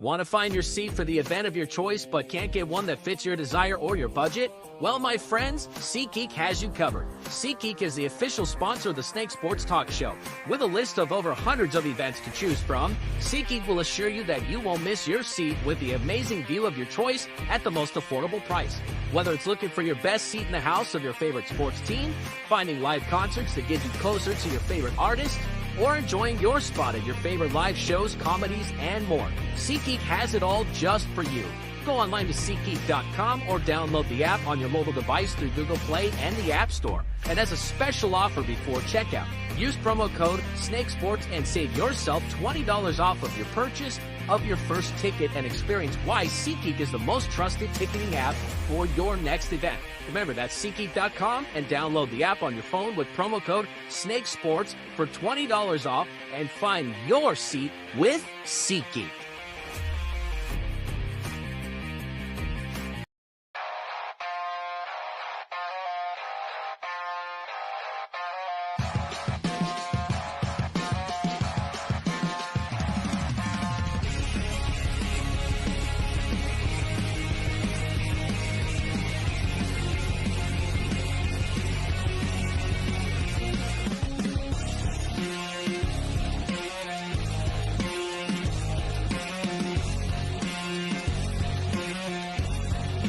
Want to find your seat for the event of your choice but can't get one that fits your desire or your budget? Well, my friends, SeatGeek has you covered. SeatGeek is the official sponsor of the Snake Sports Talk Show. With a list of over hundreds of events to choose from, SeatGeek will assure you that you won't miss your seat with the amazing view of your choice at the most affordable price. Whether it's looking for your best seat in the house of your favorite sports team, finding live concerts that get you closer to your favorite artist, or enjoying your spot at your favorite live shows, comedies, and more, SeatGeek has it all just for you. Go online to SeatGeek.com or download the app on your mobile device through Google Play and the App Store. And as a special offer before checkout, use promo code SNAKESPORTS and save yourself $20 off of your purchase of your first ticket and experience why SeatGeek is the most trusted ticketing app for your next event. Remember, that's SeatGeek.com and download the app on your phone with promo code SNAKESPORTS for $20 off and find your seat with SeatGeek.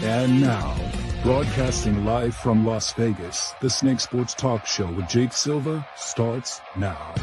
And now, broadcasting live from Las Vegas, the Snake Sports Talk Show with Jake Silva starts now.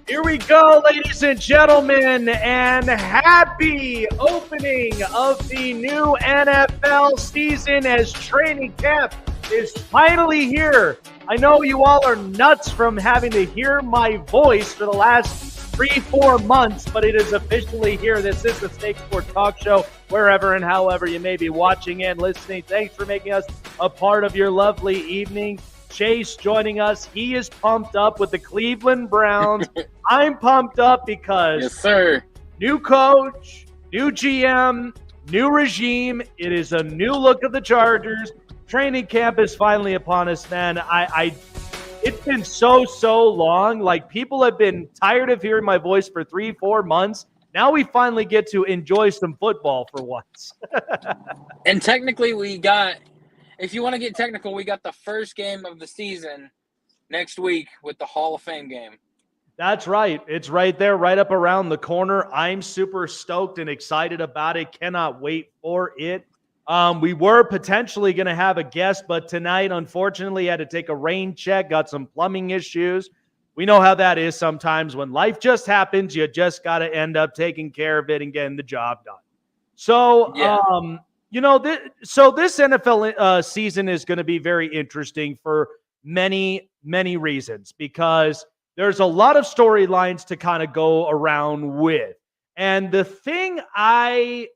Here we go, ladies and gentlemen, and happy opening of the new NFL season as training camp is finally here. I know you all are nuts from having to hear my voice for the last 3-4 months, but it is officially here. This is the Snake Sports Talk Show, wherever and however you may be watching and listening. Thanks for making us a part of your lovely evening. Chase joining us. He is pumped up with the Cleveland Browns. I'm pumped up because yes, sir. New coach, new GM, new regime. It is a new look of the Chargers. Training camp is finally upon us, man. It's been so long. Like, people have been tired of hearing my voice for 3-4 months. Now we finally get to enjoy some football for once. And technically if you want to get technical, we got the first game of the season next week with the Hall of Fame game. That's right. It's right there, right up around the corner. I'm super stoked and excited about it. Cannot wait for it. We were potentially going to have a guest, but tonight, unfortunately, had to take a rain check, got some plumbing issues. We know how that is sometimes. When life just happens, you just got to end up taking care of it and getting the job done. So, yeah. This NFL season is going to be very interesting for many, many reasons, because there's a lot of storylines to kind of go around with. And the thing I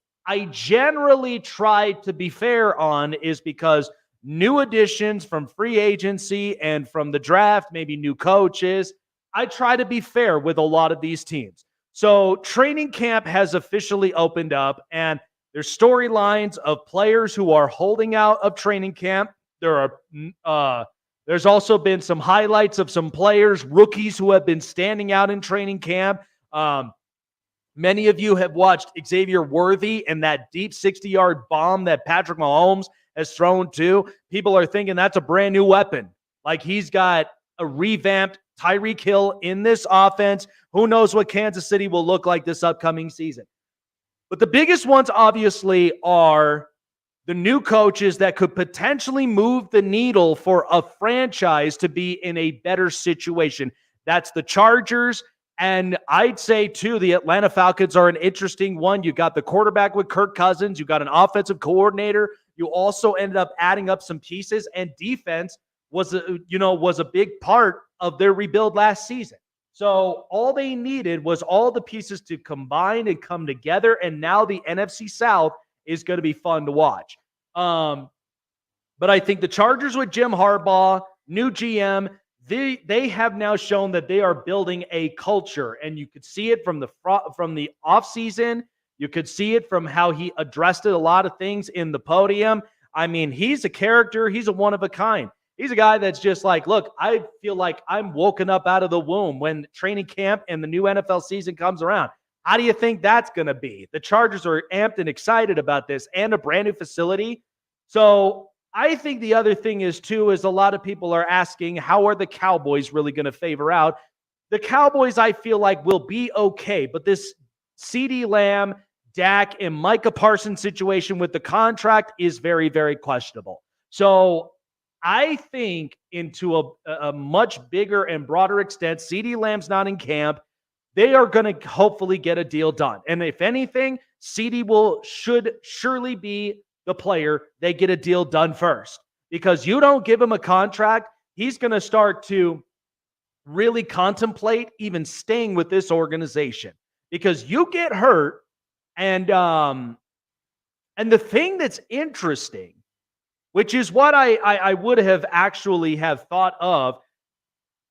generally try to be fair on is because new additions from free agency and from the draft, maybe new coaches, I try to be fair with a lot of these teams. So training camp has officially opened up, and there's storylines of players who are holding out of training camp. There's also been some highlights of some players, rookies who have been standing out in training camp. Many of you have watched Xavier Worthy and that deep 60-yard bomb that Patrick Mahomes has thrown to. People are thinking that's a brand new weapon. Like, he's got a revamped Tyreek Hill in this offense. Who knows what Kansas City will look like this upcoming season. But the biggest ones, obviously, are the new coaches that could potentially move the needle for a franchise to be in a better situation. That's the Chargers. And I'd say, too, the Atlanta Falcons are an interesting one. You got the quarterback with Kirk Cousins. You got an offensive coordinator. You also ended up adding up some pieces, and defense was a big part of their rebuild last season. So all they needed was all the pieces to combine and come together, and now the NFC South is going to be fun to watch. But I think the Chargers with Jim Harbaugh, new GM, they have now shown that they are building a culture, and you could see it from the offseason. You could see it from how he addressed it, a lot of things in the podium. I mean, he's a character. He's a one of a kind. He's a guy that's just like, look, I feel like I'm woken up out of the womb when training camp and the new NFL season comes around. How do you think that's going to be? The Chargers are amped and excited about this and a brand new facility. So I think the other thing is, too, is a lot of people are asking, how are the Cowboys really going to favor out? The Cowboys, I feel like, will be okay. But this CeeDee Lamb, Dak, and Micah Parsons situation with the contract is very, very questionable. So I think into a much bigger and broader extent, CeeDee Lamb's not in camp. They are going to hopefully get a deal done. And if anything, CeeDee should surely be the player they get a deal done first. Because you don't give him a contract, he's going to start to really contemplate even staying with this organization. Because you get hurt, and the thing that's interesting, which is what I would have actually have thought of,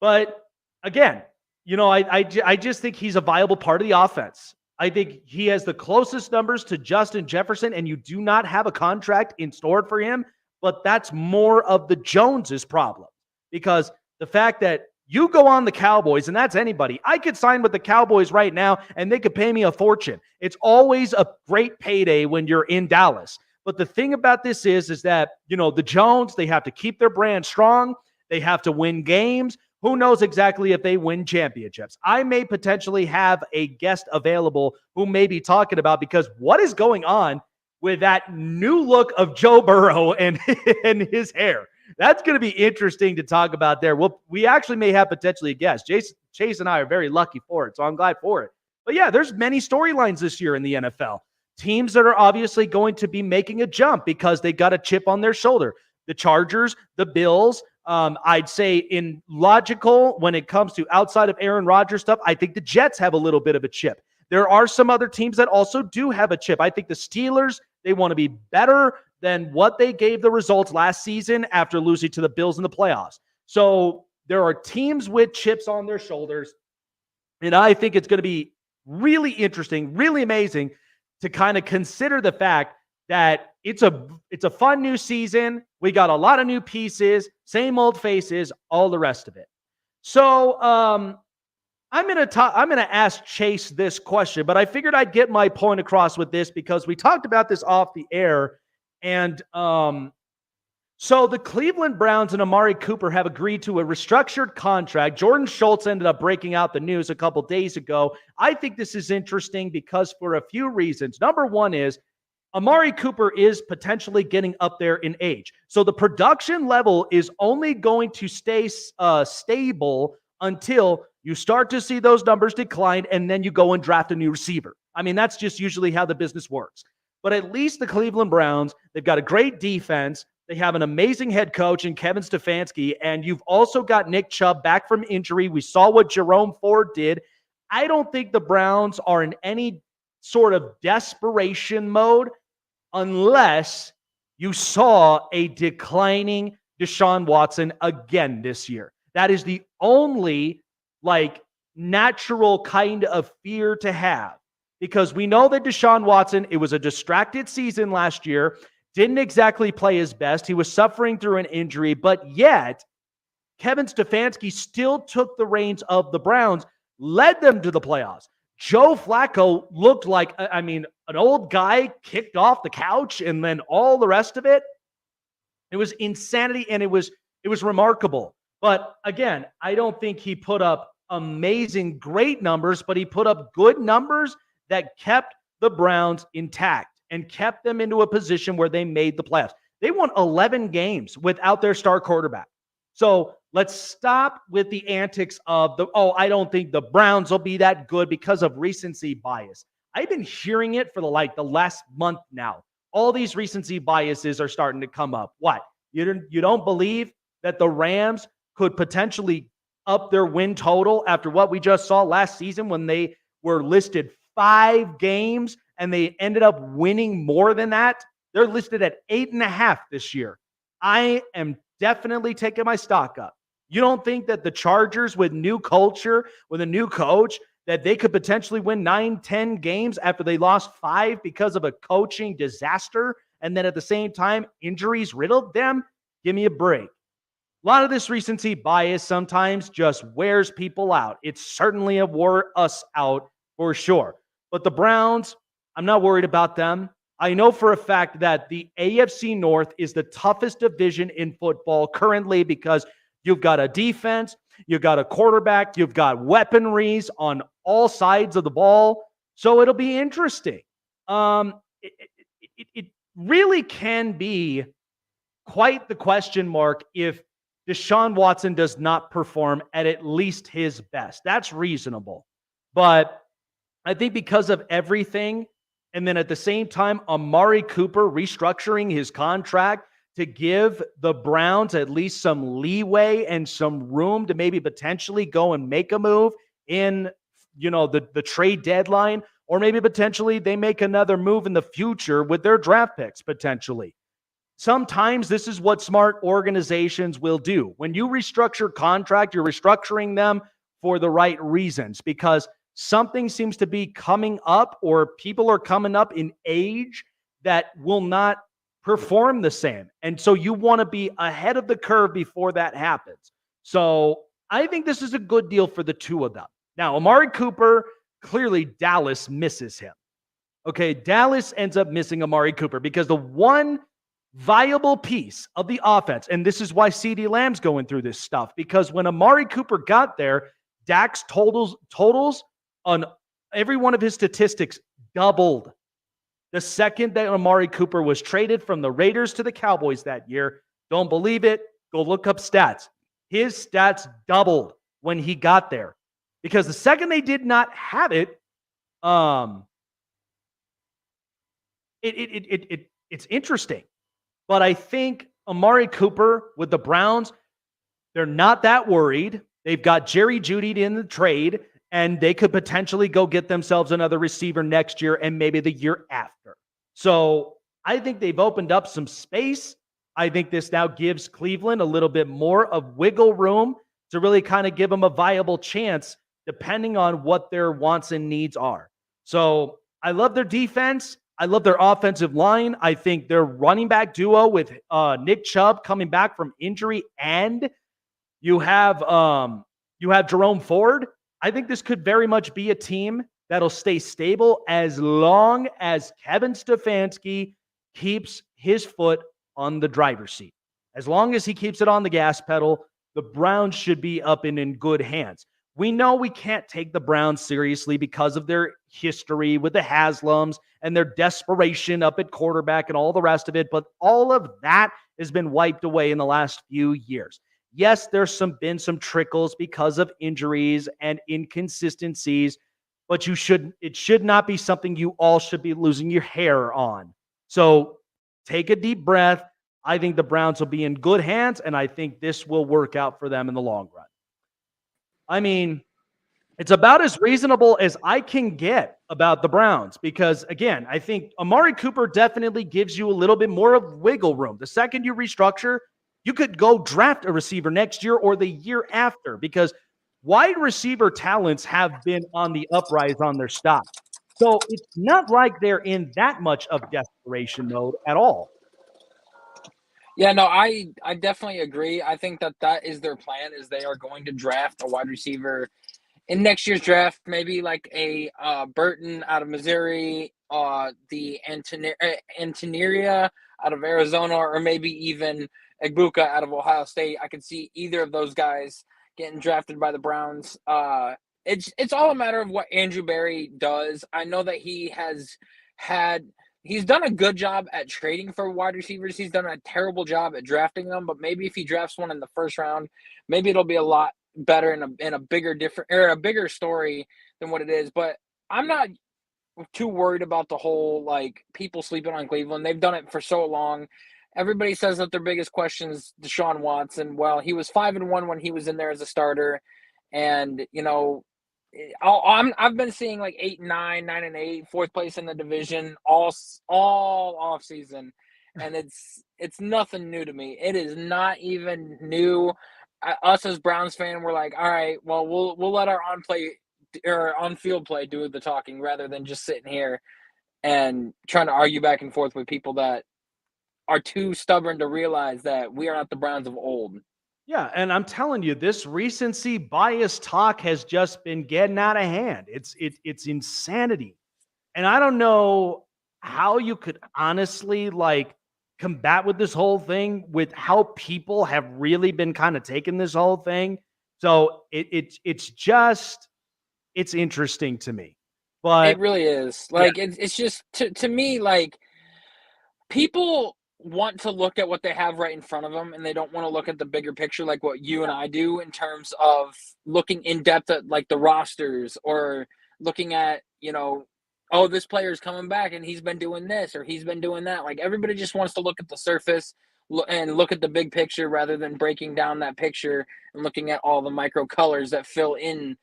but again, I just think he's a viable part of the offense. I think he has the closest numbers to Justin Jefferson, and you do not have a contract in store for him, but that's more of the Joneses' problem. Because the fact that you go on the Cowboys, and that's anybody. I could sign with the Cowboys right now, and they could pay me a fortune. It's always a great payday when you're in Dallas. But the thing about this is that, the Jones, they have to keep their brand strong. They have to win games. Who knows exactly if they win championships? I may potentially have a guest available who may be talking about, because what is going on with that new look of Joe Burrow and his hair? That's going to be interesting to talk about there. We actually may have potentially a guest. Chase and I are very lucky for it, so I'm glad for it. But yeah, there's many storylines this year in the NFL. Teams that are obviously going to be making a jump because they got a chip on their shoulder. The Chargers, the Bills. I'd say in logical, when it comes to outside of Aaron Rodgers stuff, I think the Jets have a little bit of a chip. There are some other teams that also do have a chip. I think the Steelers, they want to be better than what they gave the results last season after losing to the Bills in the playoffs. So there are teams with chips on their shoulders. And I think it's going to be really interesting, really amazing to kind of consider the fact that it's a fun new season. We got a lot of new pieces, same old faces, all the rest of it. So I'm gonna ask Chase this question, but I figured I'd get my point across with this because we talked about this off the air, and so the Cleveland Browns and Amari Cooper have agreed to a restructured contract. Jordan Schultz ended up breaking out the news a couple days ago. I think this is interesting because for a few reasons. Number one is Amari Cooper is potentially getting up there in age. So the production level is only going to stay stable until you start to see those numbers decline, and then you go and draft a new receiver. I mean, that's just usually how the business works. But at least the Cleveland Browns, they've got a great defense. They have an amazing head coach in Kevin Stefanski, and you've also got Nick Chubb back from injury. We saw what Jerome Ford did. I don't think the Browns are in any sort of desperation mode unless you saw a declining Deshaun Watson again this year. That is the only natural kind of fear to have, because we know that Deshaun Watson, it was a distracted season last year, didn't exactly play his best. He was suffering through an injury, but yet Kevin Stefanski still took the reins of the Browns, led them to the playoffs. Joe Flacco looked like, an old guy kicked off the couch, and then all the rest of it. It was insanity, and it was remarkable. But again, I don't think he put up amazing, great numbers, but he put up good numbers that kept the Browns intact and kept them into a position where they made the playoffs. They won 11 games without their star quarterback. So let's stop with the antics of I don't think the Browns will be that good because of recency bias. I've been hearing it for the last month now. All these recency biases are starting to come up. What? You don't believe that the Rams could potentially up their win total after what we just saw last season when they were listed 5 games and they ended up winning more than that? They're listed at 8.5 this year. I am definitely taking my stock up. You don't think that the Chargers, with new culture, with a new coach, that they could potentially win 9-10 games after they lost 5 because of a coaching disaster, and then at the same time, injuries riddled them? Give me a break. A lot of this recency bias sometimes just wears people out. It certainly have wore us out for sure. But the Browns, I'm not worried about them. I know for a fact that the AFC North is the toughest division in football currently because you've got a defense, you've got a quarterback, you've got weaponries on all sides of the ball. So it'll be interesting. It really can be quite the question mark if Deshaun Watson does not perform at least his best. That's reasonable. But I think because of everything, and then at the same time, Amari Cooper restructuring his contract to give the Browns at least some leeway and some room to maybe potentially go and make a move in, the trade deadline, or maybe potentially they make another move in the future with their draft picks potentially. Sometimes this is what smart organizations will do. When you restructure contract, you're restructuring them for the right reasons because something seems to be coming up or people are coming up in age that will not perform the same. And so you want to be ahead of the curve before that happens. So I think this is a good deal for the two of them. Now, Amari Cooper, clearly Dallas misses him. Okay, Dallas ends up missing Amari Cooper because the one viable piece of the offense, and this is why CeeDee Lamb's going through this stuff, because when Amari Cooper got there, Dak's totals on every one of his statistics doubled. The second that Amari Cooper was traded from the Raiders to the Cowboys that year, don't believe it, go look up stats. His stats doubled when he got there. Because the second they did not have it, it's interesting. But I think Amari Cooper with the Browns, they're not that worried. They've got Jerry Jeudy in the trade, and they could potentially go get themselves another receiver next year and maybe the year after. So I think they've opened up some space. I think this now gives Cleveland a little bit more of wiggle room to really kind of give them a viable chance depending on what their wants and needs are. So I love their defense. I love their offensive line. I think their running back duo with Nick Chubb coming back from injury, and you have Jerome Ford. I think this could very much be a team that'll stay stable as long as Kevin Stefanski keeps his foot on the driver's seat. As long as he keeps it on the gas pedal, the Browns should be up and in good hands. We know we can't take the Browns seriously because of their history with the Haslams and their desperation up at quarterback and all the rest of it, but all of that has been wiped away in the last few years. Yes, there's been some trickles because of injuries and inconsistencies, but it should not be something you all should be losing your hair on. So take a deep breath. I think the Browns will be in good hands, and I think this will work out for them in the long run. I mean, it's about as reasonable as I can get about the Browns because, again, I think Amari Cooper definitely gives you a little bit more of wiggle room. The second you restructure, you could go draft a receiver next year or the year after because wide receiver talents have been on the uprise on their stock. So it's not like they're in that much of desperation mode at all. Yeah, no, I definitely agree. I think that is their plan, is they are going to draft a wide receiver in next year's draft, maybe like a Burton out of Missouri, the Antoneria out of Arizona, or maybe even Egbuka out of Ohio State. I could see either of those guys getting drafted by the Browns. It's all a matter of what Andrew Berry does. I know that he's done a good job at trading for wide receivers. He's done a terrible job at drafting them, but maybe if he drafts one in the first round, maybe it'll be a lot better in a bigger story than what it is. But I'm not too worried about the whole people sleeping on Cleveland. They've done it for so long. Everybody says that their biggest question is Deshaun Watson. Well, he was 5-1 when he was in there as a starter, and I've been seeing 8-9, 9-8, fourth place in the division all off season, and it's nothing new to me. It is not even new. Us as Browns fan, we're like, all right, well, we'll let our on-field play do the talking rather than just sitting here and trying to argue back and forth with people that are too stubborn to realize that we are not the Browns of old. Yeah, and I'm telling you, this recency bias talk has just been getting out of hand. It's insanity. And I don't know how you could honestly like combat with this whole thing with how people have really been kind of taking this whole thing. So it's just it's interesting to me. It But really is. yeah, Like it's just to me like people want to look at what they have right in front of them and they don't want to look at the bigger picture like what you and I do in terms of looking in depth at like the rosters or looking at, oh, this player is coming back and he's been doing this or he's been doing that. Like everybody just wants to look at the surface and look at the big picture rather than breaking down that picture and looking at all the micro colors that fill in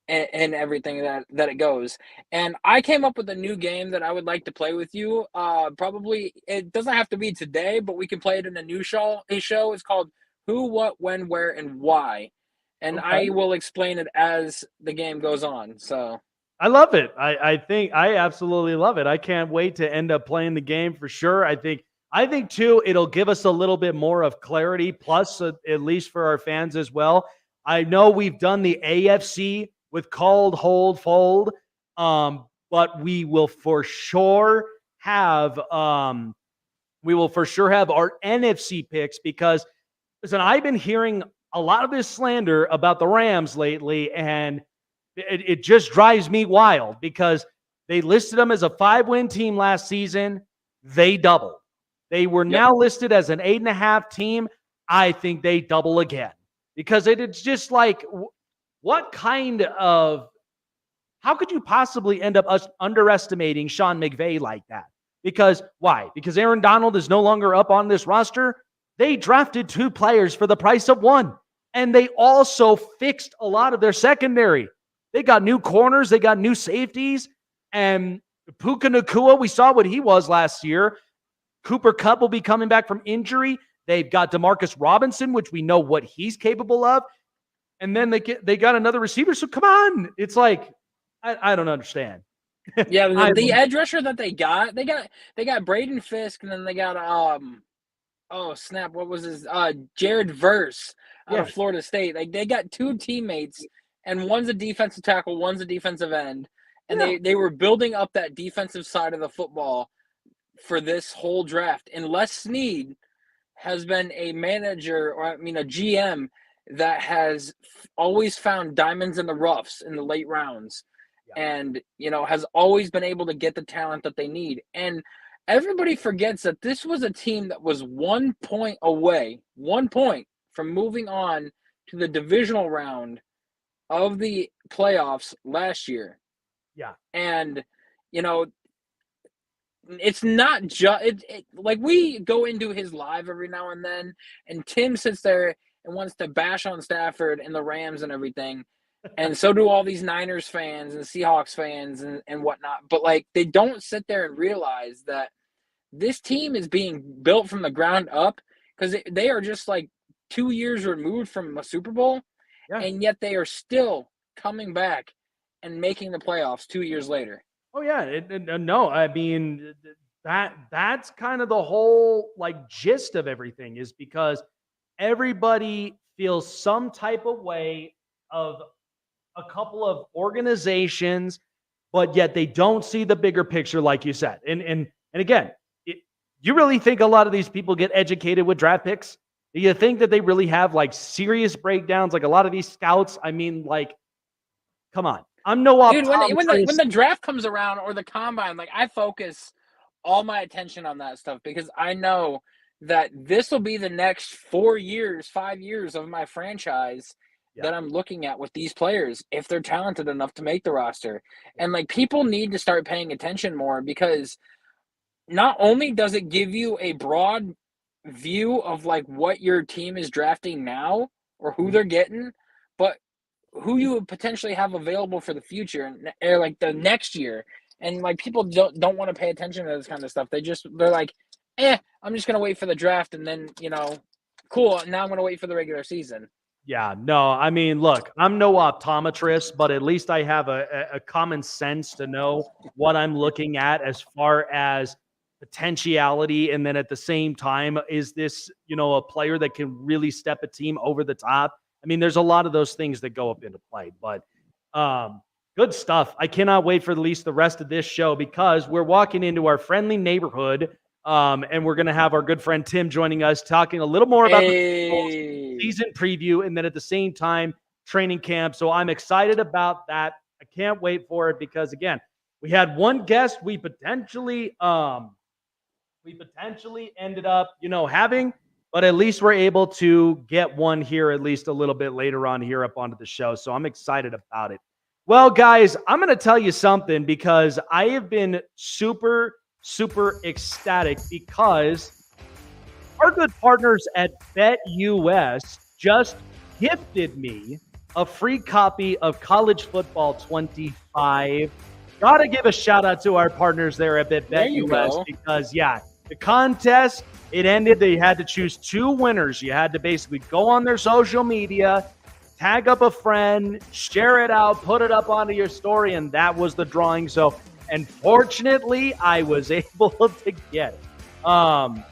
and everything that it goes. And I came up with a new game that I would like to play with you. Probably it doesn't have to be today, but we can play it in a new show. A show is called Who, What, When, Where, and Why, and okay. I will explain it as the game goes on. So I love it. I think I absolutely love it. I can't wait to end up playing the game for sure. I think too it'll give us a little bit more of clarity plus at least for our fans as well. I know we've done the AFC with called hold fold but we will for sure have our NFC picks because listen, I've been hearing a lot of this slander about the Rams lately and it just drives me wild because they listed them as a 5-win team last season. They doubled. They were yep. now listed as an 8.5 team. I think they double again because it's just like, what kind of, how could you possibly end up underestimating Sean McVay like that? Because why? Because Aaron Donald is no longer up on this roster. They drafted 2 players for the price of 1. And they also fixed a lot of their secondary. They got new corners, they got new safeties, and Puka Nacua, we saw what he was last year. Cooper Kupp will be coming back from injury. They've got Demarcus Robinson, which we know what he's capable of. And then they got another receiver. So come on. It's like, I don't understand. Yeah, the edge rusher that they got Braden Fisk, and then they got oh snap, what was his Jared Verse out of Florida State. Like they got 2 teammates, and one's a defensive tackle, one's a defensive end, and they were building up that defensive side of the football for this whole draft. And Les Snead has been a manager, or I mean a GM that has always found diamonds in the roughs in the late rounds. And, has always been able to get the talent that they need. And everybody forgets that this was a team that was 1 point away, 1 point from moving on to the divisional round of the playoffs last year. Yeah. And, it's not just like we go into his live every now and then, and Tim sits there and wants to bash on Stafford and the Rams and everything. And so do all these Niners fans and Seahawks fans and whatnot. But, like, they don't sit there and realize that this team is being built from the ground up because they are just, like, 2 years removed from a Super Bowl, and yet they are still coming back and making the playoffs 2 years later. Oh, yeah. No, I mean, that's kind of the whole, like, gist of everything is because everybody feels some type of way of a couple of organizations, but yet they don't see the bigger picture, like you said. And again, you really think a lot of these people get educated with draft picks? Do you think that they really have like serious breakdowns? Like a lot of these scouts, I mean, like, come on. I'm no optometrist. Dude, when the draft comes around or the combine, like I focus all my attention on that stuff because I know that this will be the next 4 years, 5 years of my franchise that I'm looking at with these players if they're talented enough to make the roster. And like people need to start paying attention more because not only does it give you a broad view of like what your team is drafting now or who they're getting, but who you would potentially have available for the future or like the next year. And like people don't want to pay attention to this kind of stuff. They're like, I'm just gonna wait for the draft and then cool. Now I'm gonna wait for the regular season. Yeah, no, I mean, look, I'm no optometrist, but at least I have a common sense to know what I'm looking at as far as potentiality, and then at the same time, is this, a player that can really step a team over the top? I mean, there's a lot of those things that go up into play, but good stuff. I cannot wait for at least the rest of this show, because we're walking into our friendly neighborhood, and we're going to have our good friend Tim joining us, talking a little more about the season preview, and then at the same time, training camp. So I'm excited about that. I can't wait for it, because again, we had one guest we potentially ended up, having, but at least we're able to get one here at least a little bit later on here up onto the show. So I'm excited about it. Well, guys, I'm going to tell you something, because I have been super, super ecstatic, because our good partners at BetUS just gifted me a free copy of College Football 25. Got to give a shout out to our partners there at BetUS, because, the contest, it ended. They had to choose two winners. You had to basically go on their social media, tag up a friend, share it out, put it up onto your story, and that was the drawing. So, unfortunately, I was able to get it.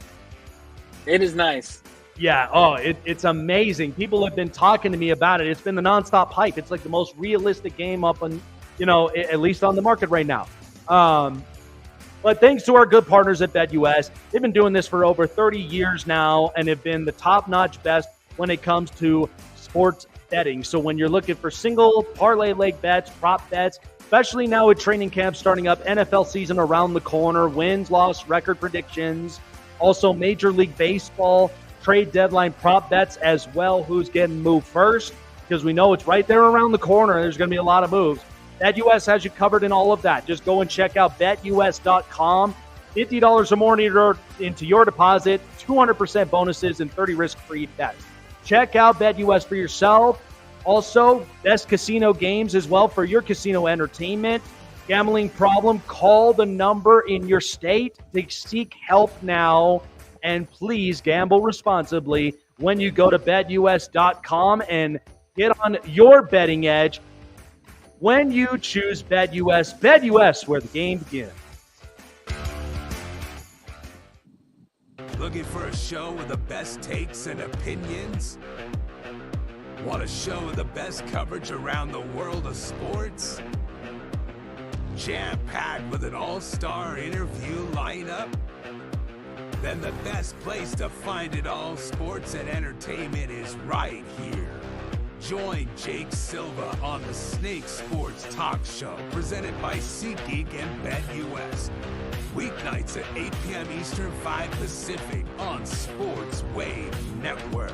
It is nice. Yeah. Oh, it's amazing. People have been talking to me about it. It's been the nonstop hype. It's like the most realistic game up on, at least on the market right now. But thanks to our good partners at BetUS, they've been doing this for over 30 years now, and have been the top-notch best when it comes to sports betting. So when you're looking for single, parlay leg bets, prop bets, especially now with training camp starting up, NFL season around the corner, wins, loss, record predictions, also Major League Baseball, trade deadline prop bets as well, who's getting moved first, because we know it's right there around the corner. There's going to be a lot of moves. BetUS has you covered in all of that. Just go and check out BetUS.com. $50 or more into your deposit, 200% bonuses, and 30 risk-free bets. Check out BetUS for yourself. Also, best casino games as well for your casino entertainment. Gambling problem, call the number in your state to seek help now. And please gamble responsibly when you go to BetUS.com and get on your betting edge when you choose BetUS. BetUS, where the game begins. Looking for a show with the best takes and opinions? Want a show with the best coverage around the world of sports? Jam-packed with an all-star interview lineup? Then the best place to find it all, sports and entertainment, is right here. Join Jake Silva on the Snake Sports Talk Show, presented by SeatGeek and BetUS. Weeknights at 8 p.m. Eastern, 5 Pacific on Sports Wave Network.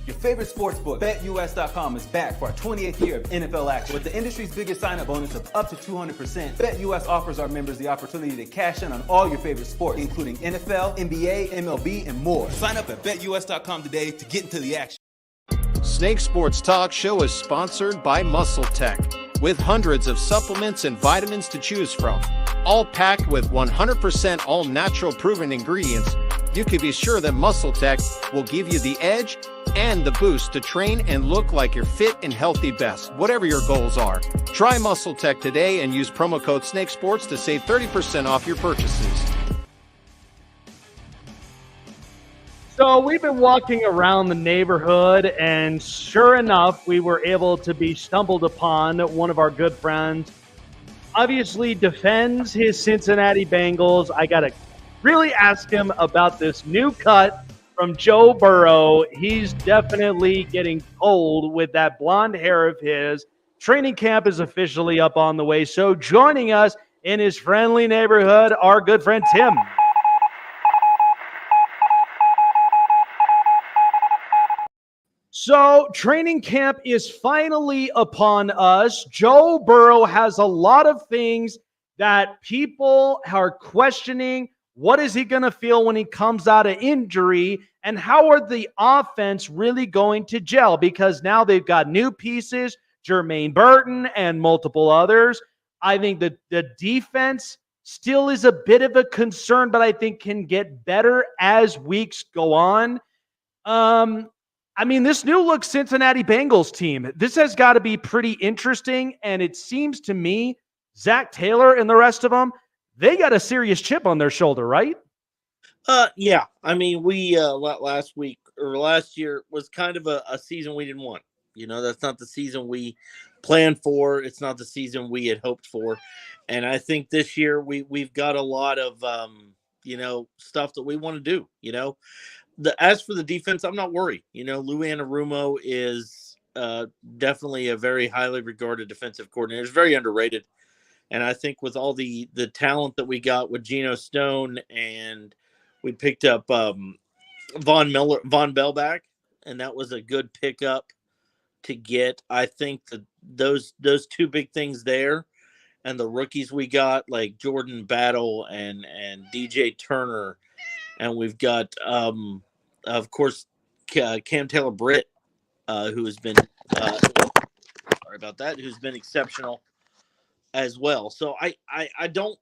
Your favorite sportsbook, BetUS.com, is back for our 28th year of NFL action. With the industry's biggest sign-up bonus of up to 200%, BetUS offers our members the opportunity to cash in on all your favorite sports, including NFL, NBA, MLB, and more. Sign up at BetUS.com today to get into the action. Snake Sports Talk Show is sponsored by Muscle Tech, with hundreds of supplements and vitamins to choose from, all packed with 100% all-natural proven ingredients. You can be sure that Muscle Tech will give you the edge and the boost to train and look like your fit and healthy best, whatever your goals are. Try Muscle Tech today and use promo code SNAKESPORTS to save 30% off your purchases. So we've been walking around the neighborhood, and sure enough, we were able to be stumbled upon one of our good friends. Obviously defends his Cincinnati Bengals. I got to really ask him about this new cut from Joe Burrow. He's definitely getting old with that blonde hair of his. Training camp is officially up on the way. So joining us in his friendly neighborhood, our good friend Tim. So training camp is finally upon us. Joe Burrow has a lot of things that people are questioning. What is he going to feel when he comes out of injury? And how are the offense really going to gel? Because now they've got new pieces, Jermaine Burton and multiple others. I think that the defense still is a bit of a concern, but I think can get better as weeks go on. I mean, this new look Cincinnati Bengals team, this has got to be pretty interesting. And it seems to me, Zach Taylor and the rest of them, they got a serious chip on their shoulder, right? Yeah. I mean, we last year was kind of a season we didn't want. That's not the season we planned for. It's not the season we had hoped for. And I think this year we've got a lot of stuff that we want to do. As for the defense, I'm not worried. Lou Anarumo is definitely a very highly regarded defensive coordinator. He's very underrated. And I think with all the talent that we got with Geno Stone, and we picked up Von Bell back, and that was a good pickup to get. I think that those two big things there, and the rookies we got like Jordan Battle and DJ Turner, and we've got of course Cam Taylor-Britt, who has been sorry about that, who's been exceptional as well. So I don't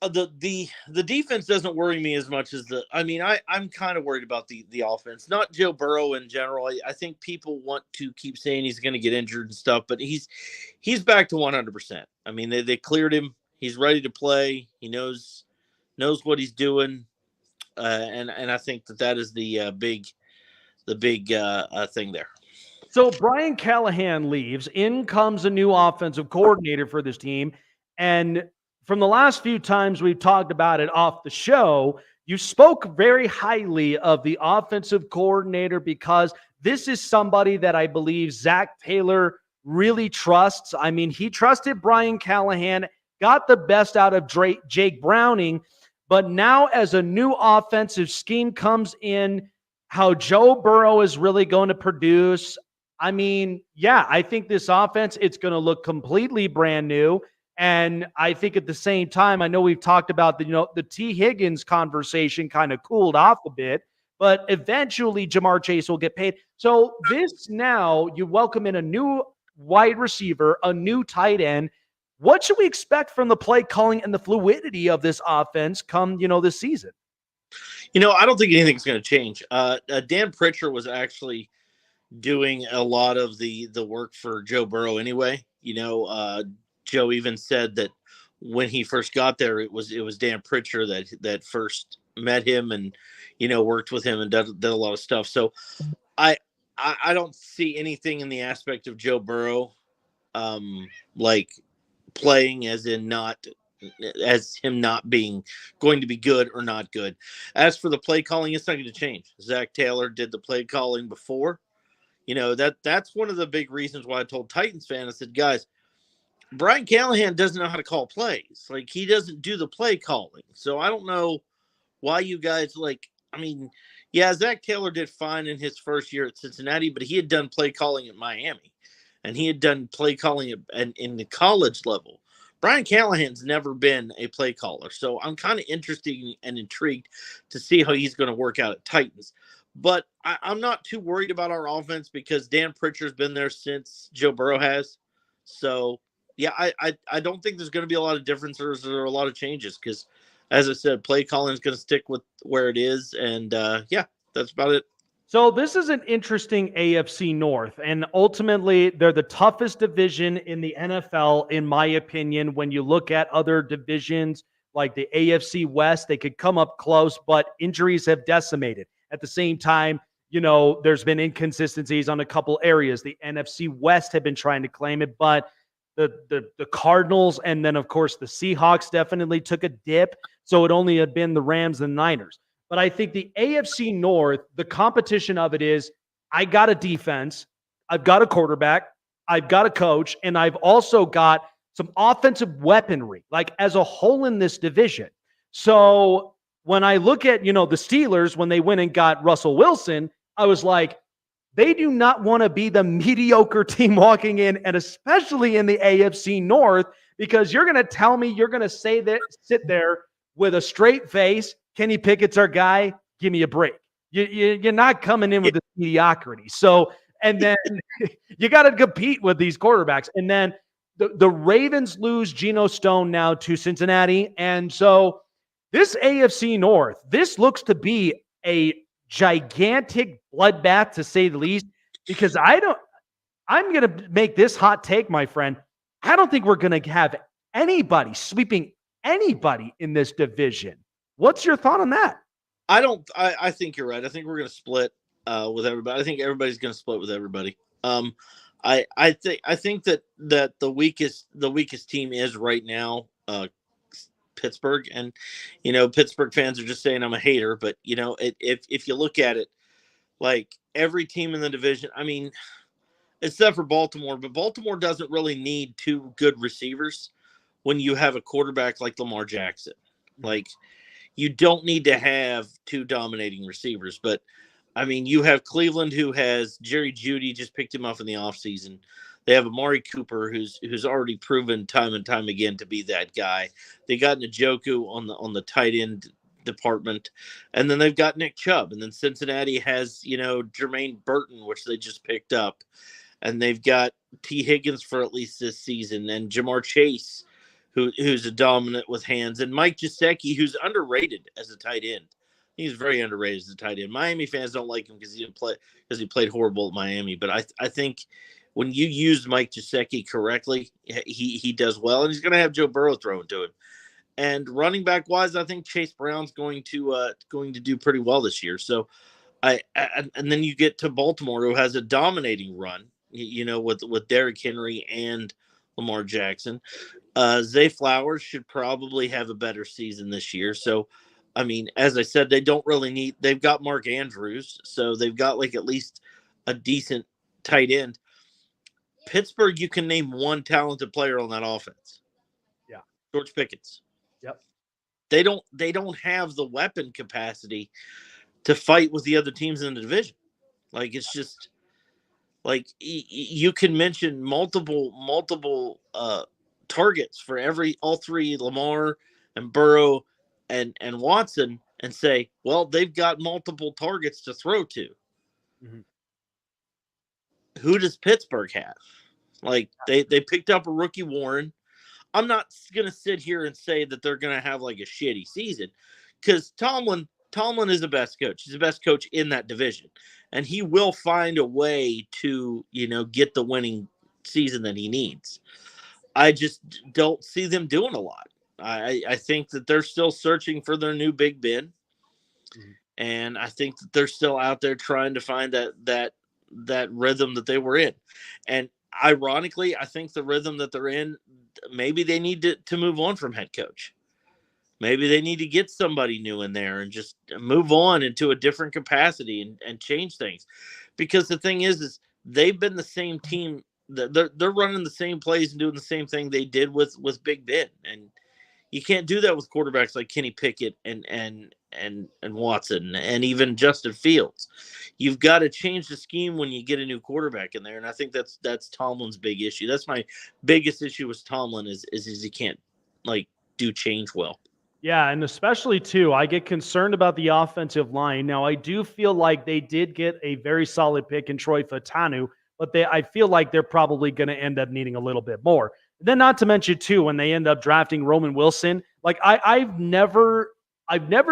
the defense doesn't worry me as much as I'm kind of worried about the offense, not Joe Burrow in general. I think people want to keep saying he's going to get injured and stuff, but he's back to 100%. I mean, they cleared him. He's ready to play. He knows what he's doing. And I think that is the big thing there. So Brian Callahan leaves. In comes a new offensive coordinator for this team. And from the last few times we've talked about it off the show, you spoke very highly of the offensive coordinator because this is somebody that I believe Zach Taylor really trusts. I mean, he trusted Brian Callahan, got the best out of Jake Browning, but now as a new offensive scheme comes in, how Joe Burrow is really going to produce. I mean, yeah, I think this offense, it's going to look completely brand new. And I think at the same time, I know we've talked about the T. Higgins conversation kind of cooled off a bit, but eventually Jamar Chase will get paid. So this now, you welcome in a new wide receiver, a new tight end. What should we expect from the play calling and the fluidity of this offense come, this season? I don't think anything's going to change. Dan Pritchard was actually doing a lot of the work for Joe Burrow anyway. Joe even said that when he first got there, it was Dan Pritchard that first met him and worked with him and did a lot of stuff. So I don't see anything in the aspect of Joe Burrow like playing as him not being going to be good or not good. As for the play calling, it's not going to change. Zach Taylor did the play calling before. That's one of the big reasons why I told Titans fans, I said, guys, Brian Callahan doesn't know how to call plays. Like, he doesn't do the play calling. So I don't know why you guys Zach Taylor did fine in his first year at Cincinnati, but he had done play calling at Miami, and he had done play calling in the college level. Brian Callahan's never been a play caller. So I'm kind of interested and intrigued to see how he's going to work out at Titans. But I'm not too worried about our offense because Dan Pritchard's been there since Joe Burrow has. So, yeah, I don't think there's going to be a lot of differences or a lot of changes because, as I said, play calling is going to stick with where it is. And, that's about it. So this is an interesting AFC North, and ultimately they're the toughest division in the NFL, in my opinion. When you look at other divisions like the AFC West, they could come up close, but injuries have decimated. At the same time, there's been inconsistencies on a couple areas. The NFC West have been trying to claim it, but the Cardinals and then, of course, the Seahawks definitely took a dip. So it only had been the Rams and Niners. But I think the AFC North, the competition of it is, I got a defense, I've got a quarterback, I've got a coach, and I've also got some offensive weaponry, like as a whole in this division. So when I look at, the Steelers, when they went and got Russell Wilson, I was like, they do not want to be the mediocre team walking in, and especially in the AFC North, because you're going to tell me you're going to sit there with a straight face, Kenny Pickett's our guy, give me a break. You're not coming in with this mediocrity. So, and then you got to compete with these quarterbacks. And then the Ravens lose Geno Stone now to Cincinnati. And so this AFC North, this looks to be a gigantic bloodbath, to say the least, because I'm going to make this hot take, my friend. I don't think we're going to have anybody sweeping anybody in this division. What's your thought on that? I think you're right. I think we're going to split with everybody. I think everybody's going to split with everybody. I think that the weakest team is right now Pittsburgh, and Pittsburgh fans are just saying I'm a hater, but if you look at it, like every team in the division, I mean, except for Baltimore, but Baltimore doesn't really need two good receivers when you have a quarterback like Lamar Jackson. Like, you don't need to have two dominating receivers, but I mean, you have Cleveland, who has Jerry Jeudy, just picked him up in the offseason. They have Amari Cooper, who's already proven time and time again to be that guy. They got Njoku on the tight end department, and then they've got Nick Chubb, and then Cincinnati has Jermaine Burton, which they just picked up, and they've got T. Higgins for at least this season, and Jamar Chase, who's a dominant with hands, and Mike Gesicki, who's underrated as a tight end. He's very underrated as a tight end. Miami fans don't like him because he played horrible at Miami. But I think when you use Mike Gesicki correctly, he does well, and he's going to have Joe Burrow throwing to him. And running back wise, I think Chase Brown's going to do pretty well this year. So and then you get to Baltimore, who has a dominating run, with Derrick Henry and Lamar Jackson. Zay Flowers should probably have a better season this year. So, I mean, as I said, they don't really need – they've got Mark Andrews, so they've got, like, at least a decent tight end. Pittsburgh, you can name one talented player on that offense. Yeah. George Pickens. Yep. They don't have the weapon capacity to fight with the other teams in the division. Like, it's just – like, you can mention multiple targets for all three, Lamar and Burrow and Watson, and say, well, they've got multiple targets to throw to. Mm-hmm. Who does Pittsburgh have? Like, they picked up a rookie Warren. I'm not going to sit here and say that they're going to have like a shitty season, because Tomlin is the best coach. He's the best coach in that division, and he will find a way to, get the winning season that he needs. I just don't see them doing a lot. I think that they're still searching for their new Big Ben, and I think that they're still out there trying to find that rhythm that they were in. And ironically, I think the rhythm that they're in, maybe they need to move on from head coach. Maybe they need to get somebody new in there and just move on into a different capacity and change things. Because the thing is they've been the same team. They're running the same plays and doing the same thing they did with Big Ben. And you can't do that with quarterbacks like Kenny Pickett and Watson and even Justin Fields. You've got to change the scheme when you get a new quarterback in there, and I think that's Tomlin's big issue. That's my biggest issue with Tomlin is he can't do change well. Yeah, and especially too, I get concerned about the offensive line. Now, I do feel like they did get a very solid pick in Troy Fautanu, but I feel like they're probably going to end up needing a little bit more. Then, not to mention too, when they end up drafting Roman Wilson, like I've never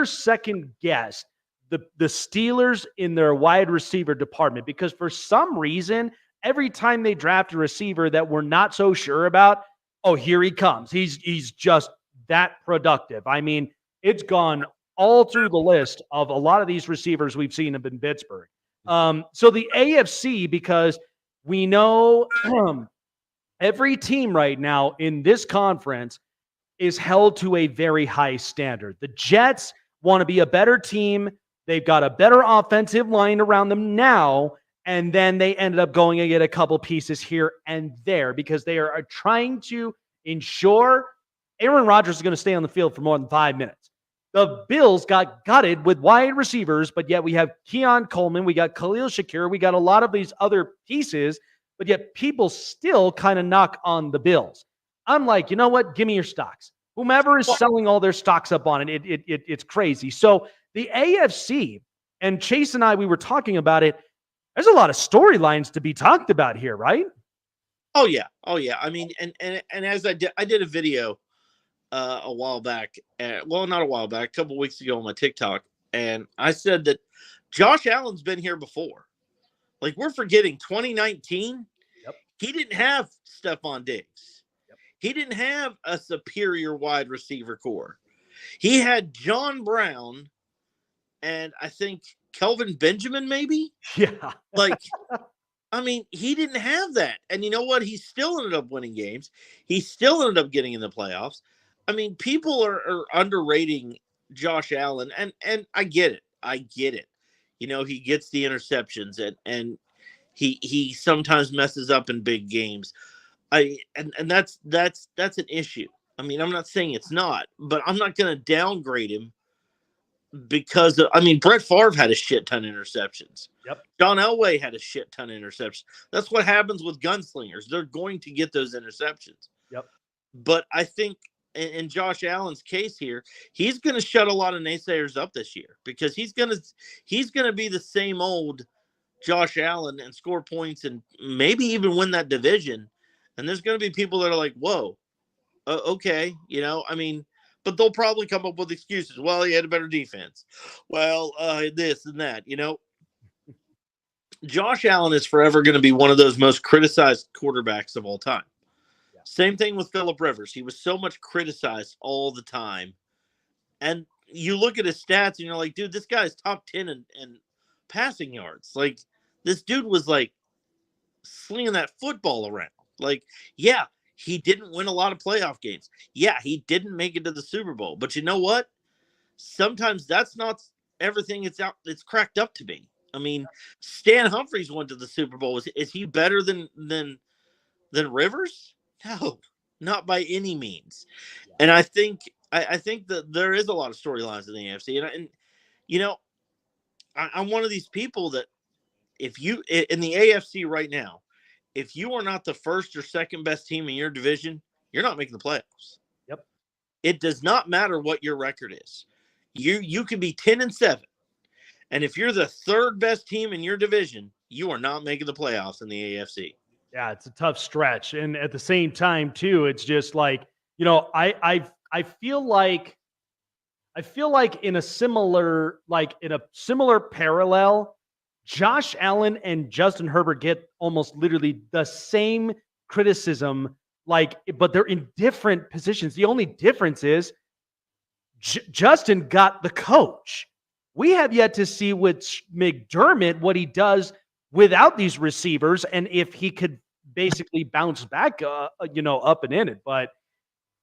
second guessed the Steelers in their wide receiver department, because for some reason, every time they draft a receiver that we're not so sure about, oh, here he comes. He's just that productive. I mean, it's gone all through the list of a lot of these receivers we've seen up in Pittsburgh. So the AFC, because we know every team right now in this conference is held to a very high standard. The Jets want to be a better team. They've got a better offensive line around them now, and then they ended up going and get a couple pieces here and there because they are trying to ensure Aaron Rodgers is going to stay on the field for more than 5 minutes. The Bills got gutted with wide receivers, but yet we have Keon Coleman, we got Khalil Shakir, we got a lot of these other pieces, but yet people still kind of knock on the Bills. I'm like, you know what? Give me your stocks. Whomever is selling all their stocks up on it, it's crazy. So the AFC, and Chase and I, we were talking about it, there's a lot of storylines to be talked about here, right? Oh, yeah. I mean, and as I did a video a while back, not a while back, a couple weeks ago on my TikTok, and I said that Josh Allen's been here before. Like, we're forgetting 2019. Yep. He didn't have Stephon Diggs. Yep. he didn't have a superior wide receiver core. He had John Brown and I think Kelvin Benjamin, maybe? Yeah. Like, I mean, he didn't have that. And you know what? He still ended up winning games. He still ended up getting in the playoffs. I mean, people are underrating Josh Allen, and I get it. I get it. You know, he gets the interceptions and he sometimes messes up in big games. And that's an issue. I mean, I'm not saying it's not, but I'm not going to downgrade him because Brett Favre had a shit ton of interceptions. Yep. John Elway had a shit ton of interceptions. That's what happens with gunslingers. They're going to get those interceptions. Yep. But I think in Josh Allen's case here, he's going to shut a lot of naysayers up this year because he's going to be the same old Josh Allen and score points and maybe even win that division. And there's going to be people that are like, whoa, okay. You know, I mean, but they'll probably come up with excuses. Well, he had a better defense. Well, this and that, you know. Josh Allen is forever going to be one of those most criticized quarterbacks of all time. Yeah. Same thing with Phillip Rivers. He was so much criticized all the time. And you look at his stats and you're like, dude, this guy's top 10 in passing yards. Like, this dude was like slinging that football around. Like, yeah, he didn't win a lot of playoff games. Yeah, he didn't make it to the Super Bowl. But you know what? Sometimes that's not everything it's cracked up to be. I mean, Stan Humphries went to the Super Bowl. Is he better than Rivers? No, not by any means. And I think that there is a lot of storylines in the AFC. And you know, I'm one of these people that if you in the AFC right now, if you are not the first or second best team in your division, you're not making the playoffs. Yep. It does not matter what your record is. You can be 10-7. And if you're the third best team in your division, you are not making the playoffs in the AFC. Yeah, it's a tough stretch. And at the same time, too, it's just like, you know, I feel like in a similar parallel, Josh Allen and Justin Herbert get almost literally the same criticism, but they're in different positions. The only difference is Justin got the coach. We have yet to see with McDermott what he does without these receivers and if he could basically bounce back, up and in it. But,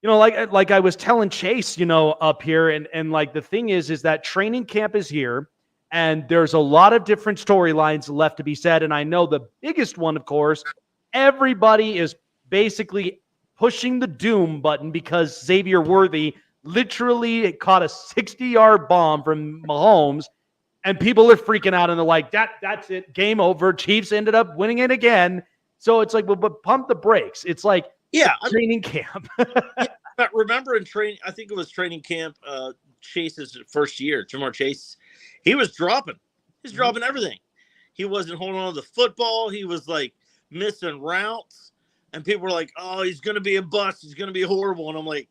you know, like I was telling Chase, you know, up here, and like the thing is that training camp is here. And there's a lot of different storylines left to be said. And I know the biggest one, of course, everybody is basically pushing the doom button because Xavier Worthy literally caught a 60-yard bomb from Mahomes. And people are freaking out and they're like, that's it. Game over. Chiefs ended up winning it again. So it's like, well, but pump the brakes. It's like training camp. But remember in training, I think it was training camp, Chase's first year, Jamar Chase, he was dropping. He's dropping everything. He wasn't holding on to the football. He was like missing routes. And people were like, oh, he's going to be a bust. He's going to be horrible. And I'm like,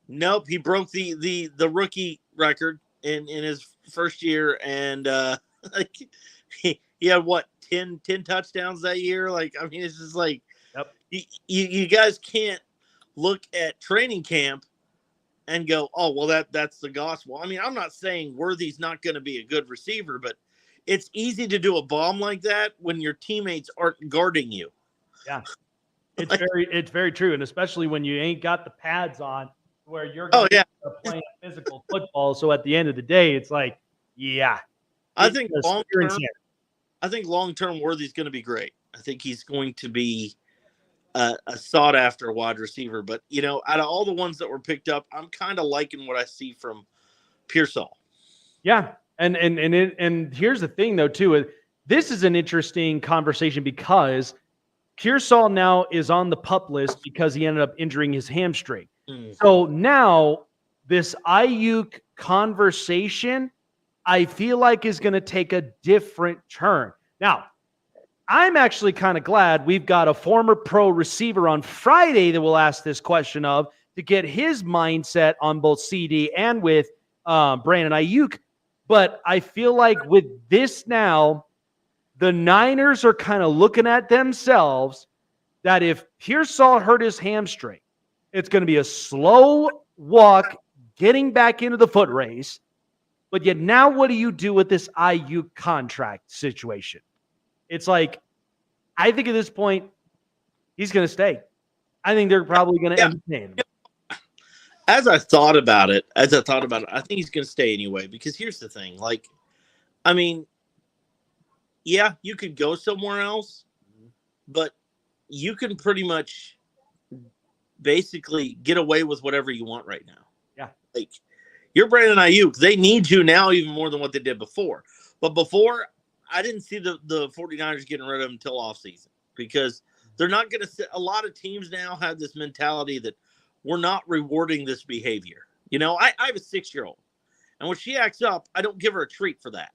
nope. He broke the rookie record in his first year. And like he had, 10 touchdowns that year? Like, I mean, it's just like, yep. You guys can't look at training camp and go, oh, well, that's the gospel. I mean, I'm not saying Worthy's not going to be a good receiver, but it's easy to do a bomb like that when your teammates aren't guarding you. Yeah, it's very true, and especially when you ain't got the pads on, where you're playing physical football. So at the end of the day, it's like, I think long term, Worthy's going to be great. I think he's going to be a sought-after wide receiver. But, you know, out of all the ones that were picked up, I'm kind of liking what I see from Pearsall. Yeah, and here's the thing, though, too. This is an interesting conversation because Pearsall now is on the PUP list because he ended up injuring his hamstring. So now this Ayuk conversation, I feel like, is going to take a different turn. Now, I'm actually kind of glad we've got a former pro receiver on Friday that we'll ask this question of to get his mindset on both CD and with Brandon Ayuk. But I feel like with this now, the Niners are kind of looking at themselves that if Pearsall hurt his hamstring It's going to be a slow walk getting back into the foot race. But yet now what do you do with this Ayuk contract situation? It's like, I think at this point, he's going to stay. I think they're probably going to entertain him. As I thought about it, I think he's going to stay anyway. Because here's the thing. Like, I mean, yeah, you could go somewhere else, but you can pretty much basically get away with whatever you want right now. Yeah. Like, you're Brandon Ayuk. They need you now even more than what they did before. But before, I didn't see the 49ers getting rid of him until offseason because they're not going to – a lot of teams now have this mentality that we're not rewarding this behavior. You know, I have a 6-year-old, and when she acts up, I don't give her a treat for that.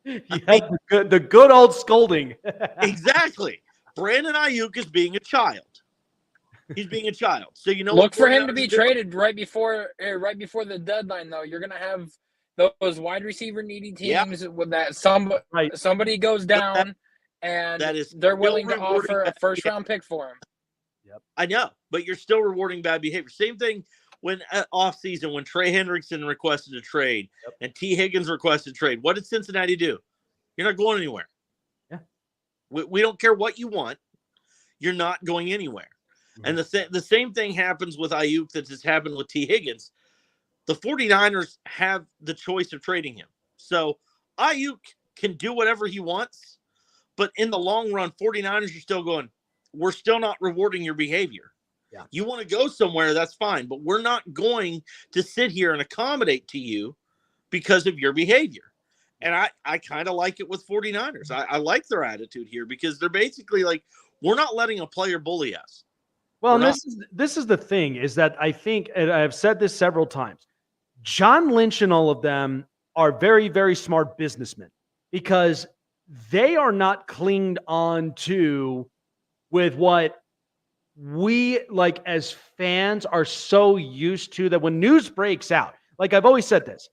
The good old scolding. Exactly. Brandon Ayuk is being a child. He's being a child. So you know, look for him to be traded right before the deadline. Though you're gonna have those wide receiver needy teams with that somebody goes down and they're willing to offer a first round pick for him. Yep, I know, but you're still rewarding bad behavior. Same thing when off season when Trey Hendrickson requested a trade and T. Higgins requested a trade. What did Cincinnati do? You're not going anywhere. Yeah, we don't care what you want. You're not going anywhere. And the same thing happens with Ayuk that has happened with T. Higgins. The 49ers have the choice of trading him. So Ayuk can do whatever he wants, but in the long run, 49ers are still going, we're still not rewarding your behavior. Yeah. You want to go somewhere, that's fine, but we're not going to sit here and accommodate to you because of your behavior. And I kind of like it with 49ers. I like their attitude here because they're basically like, we're not letting a player bully us. Well, and this is the thing is that I think, and I've said this several times, John Lynch and all of them are very, very smart businessmen because they are not clinged on to with what we like as fans are so used to that when news breaks out, like I've always said this,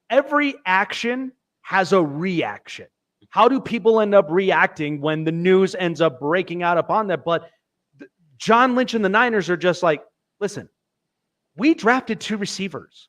every action has a reaction. How do people end up reacting when the news ends up breaking out upon them? But John Lynch and the Niners are just like, listen, we drafted 2 receivers.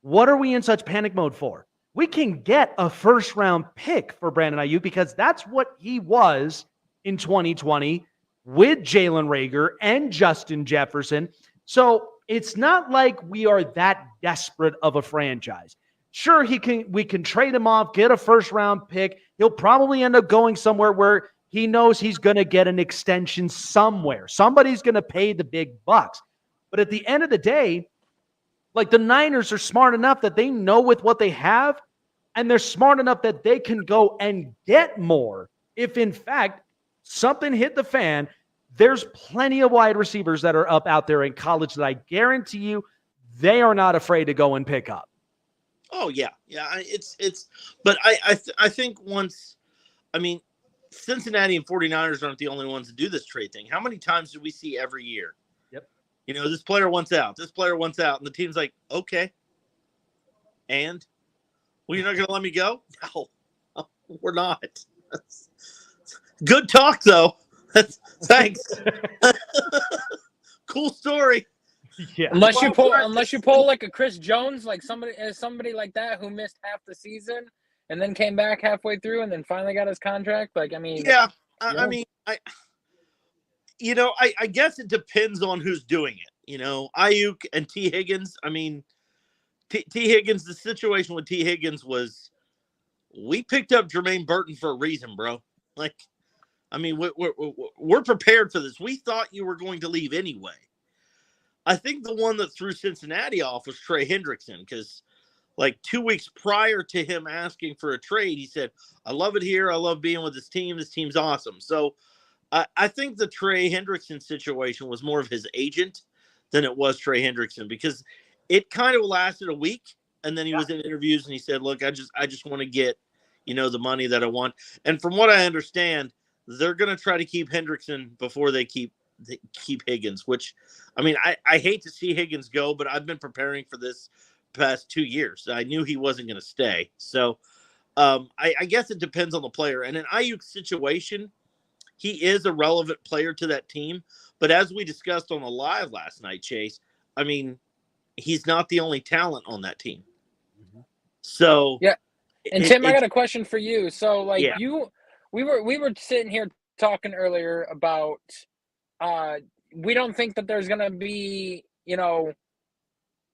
What are we in such panic mode for? We can get a first-round pick for Brandon Ayuk because that's what he was in 2020 with Jalen Reagor and Justin Jefferson. So it's not like we are that desperate of a franchise. Sure, we can trade him off, get a first-round pick. He'll probably end up going somewhere where he knows he's going to get an extension somewhere. Somebody's going to pay the big bucks. But at the end of the day, like the Niners are smart enough that they know with what they have, and they're smart enough that they can go and get more. If in fact something hit the fan, there's plenty of wide receivers that are up out there in college that I guarantee you they are not afraid to go and pick up. Oh yeah. But I think once, I mean, Cincinnati and 49ers aren't the only ones to do this trade thing. How many times do we see every year? Yep. You know, this player wants out. This player wants out. And the team's like, okay. And? Well, you're not going to let me go? No, we're not. Good talk, though. Thanks. Cool story. Yeah. Unless you pull like a Chris Jones, like somebody like that who missed half the season and then came back halfway through and then finally got his contract. Like, I mean, I mean, I guess it depends on who's doing it. You know, Ayuk and T. Higgins. I mean, T. Higgins. The situation with T. Higgins was we picked up Jermaine Burton for a reason, bro. Like, I mean, we're prepared for this. We thought you were going to leave anyway. I think the one that threw Cincinnati off was Trey Hendrickson because, like 2 weeks prior to him asking for a trade, he said, I love it here. I love being with this team. This team's awesome. So I think the Trey Hendrickson situation was more of his agent than it was Trey Hendrickson because it kind of lasted a week. And then he was in interviews and he said, look, I just want to get, the money that I want. And from what I understand, they're going to try to keep Hendrickson before they keep Higgins, which, I mean, I hate to see Higgins go, but I've been preparing for this past 2 years. I knew he wasn't going to stay. So I guess it depends on the player. And in Ayuk's situation, he is a relevant player to that team. But as we discussed on the live last night, Chase, I mean, he's not the only talent on that team. So yeah. And Tim, I it's got a question for you. So like yeah. we were sitting here talking earlier about we don't think that there's gonna be,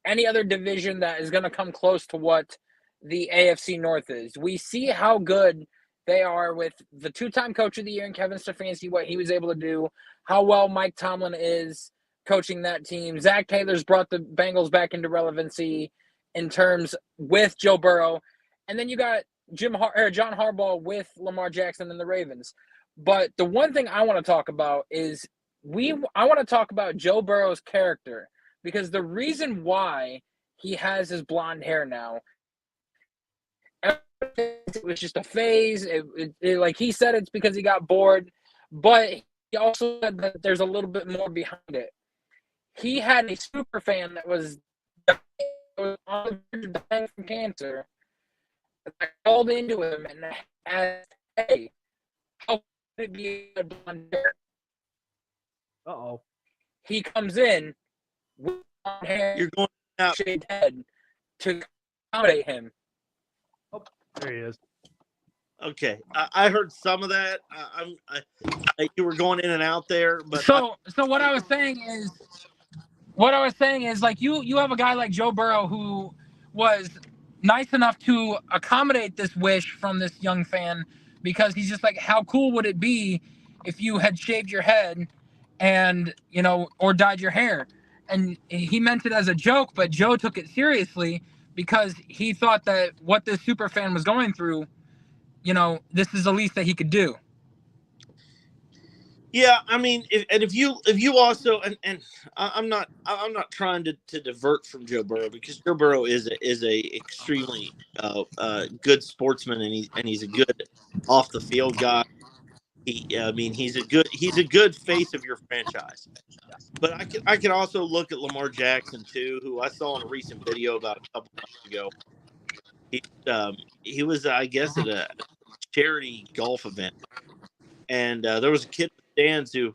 any other division that is gonna come close to what the AFC North is. We see how good they are with the two-time coach of the year in Kevin Stefanski, what he was able to do, how well Mike Tomlin is coaching that team. Zach Taylor's brought the Bengals back into relevancy in terms with Joe Burrow. And then you got John Harbaugh with Lamar Jackson and the Ravens. But the one thing I want to talk about is I want to talk about Joe Burrow's character, because the reason why he has his blonde hair now, it was just a phase. Like he said, it's because he got bored, but he also said that there's a little bit more behind it. He had a super fan that was on the verge of dying from cancer. I called into him and asked, "Hey, how could it be a blonde hair?" Uh-oh. He comes in with blonde hair, You're going out. shaved head to accommodate him. Oh, there he is. Okay, I heard some of that. You were going in and out there, but So what I was saying is, like you have a guy like Joe Burrow who was nice enough to accommodate this wish from this young fan, because he's just like, how cool would it be if you had shaved your head and or dyed your hair? And he meant it as a joke, but Joe took it seriously because he thought that what this super fan was going through, this is the least that he could do. yeah, I mean, if you also and I'm not trying to divert from Joe Burrow, because Joe Burrow is a extremely good sportsman, and he's a good off the field guy. He's a good face of your franchise. But I can also look at Lamar Jackson too, who I saw in a recent video about a couple months ago. He was, I guess, at a charity golf event, and there was a kid in the stands who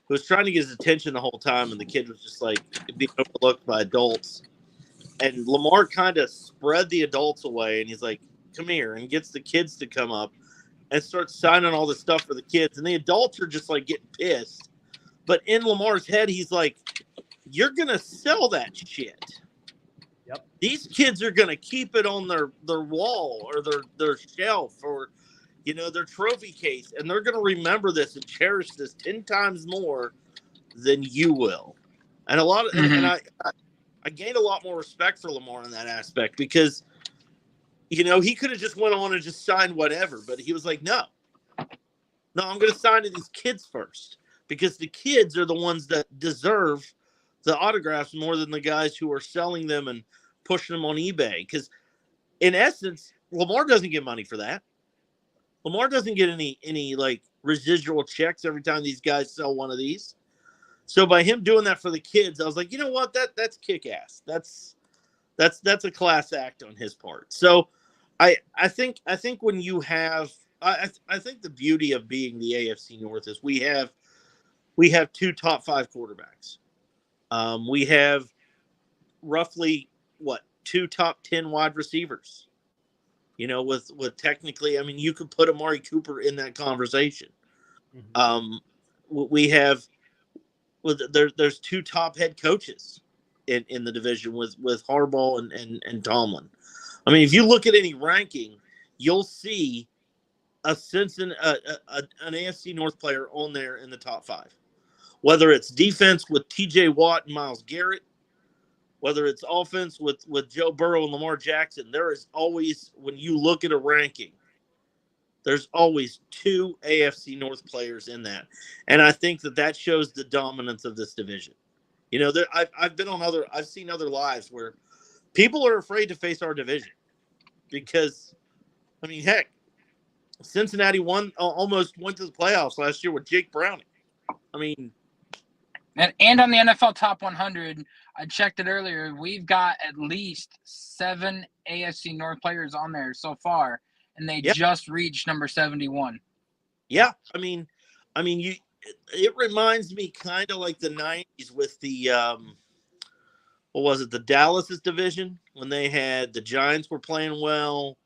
was trying to get his attention the whole time, and the kid was just like being overlooked by adults. And Lamar kind of spread the adults away, and he's like, "Come here," and gets the kids to come up and starts signing all this stuff for the kids. And the adults are just like getting pissed. But in Lamar's head, he's like, "You're gonna sell that shit. Yep. These kids are gonna keep it on their wall or their shelf or their trophy case, and they're gonna remember this and cherish this 10 times more than you will." And a lot of and I gained a lot more respect for Lamar in that aspect, because he could have just went on and just signed whatever, but he was like, no, I'm gonna sign to these kids first, because the kids are the ones that deserve the autographs more than the guys who are selling them and pushing them on eBay. Because in essence, Lamar doesn't get money for that. Lamar doesn't get any like residual checks every time these guys sell one of these. So by him doing that for the kids, I was like, you know what? That's kick ass. That's a class act on his part. So I think when you have I think the beauty of being the AFC North is we have two top 5 quarterbacks. We have roughly two top 10 wide receivers. With technically, I mean, you could put Amari Cooper in that conversation. We have there's 2 top head coaches in the division with Harbaugh and Tomlin. I mean, if you look at any ranking, you'll see an AFC North player on there in the top 5. Whether it's defense with T.J. Watt and Myles Garrett, whether it's offense with Joe Burrow and Lamar Jackson, there is always, when you look at a ranking, there's always 2 AFC North players in that. And I think that shows the dominance of this division. I've seen other lives where people are afraid to face our division because, I mean, heck, Cincinnati almost went to the playoffs last year with Jake Browning. I mean, and on the NFL Top 100, I checked it earlier, we've got at least 7 AFC North players on there so far, and they just reached number 71. Yeah, I mean, I mean, it reminds me kind of like the 90s with the what was it, the Dallas's division, when they had the Giants were playing well,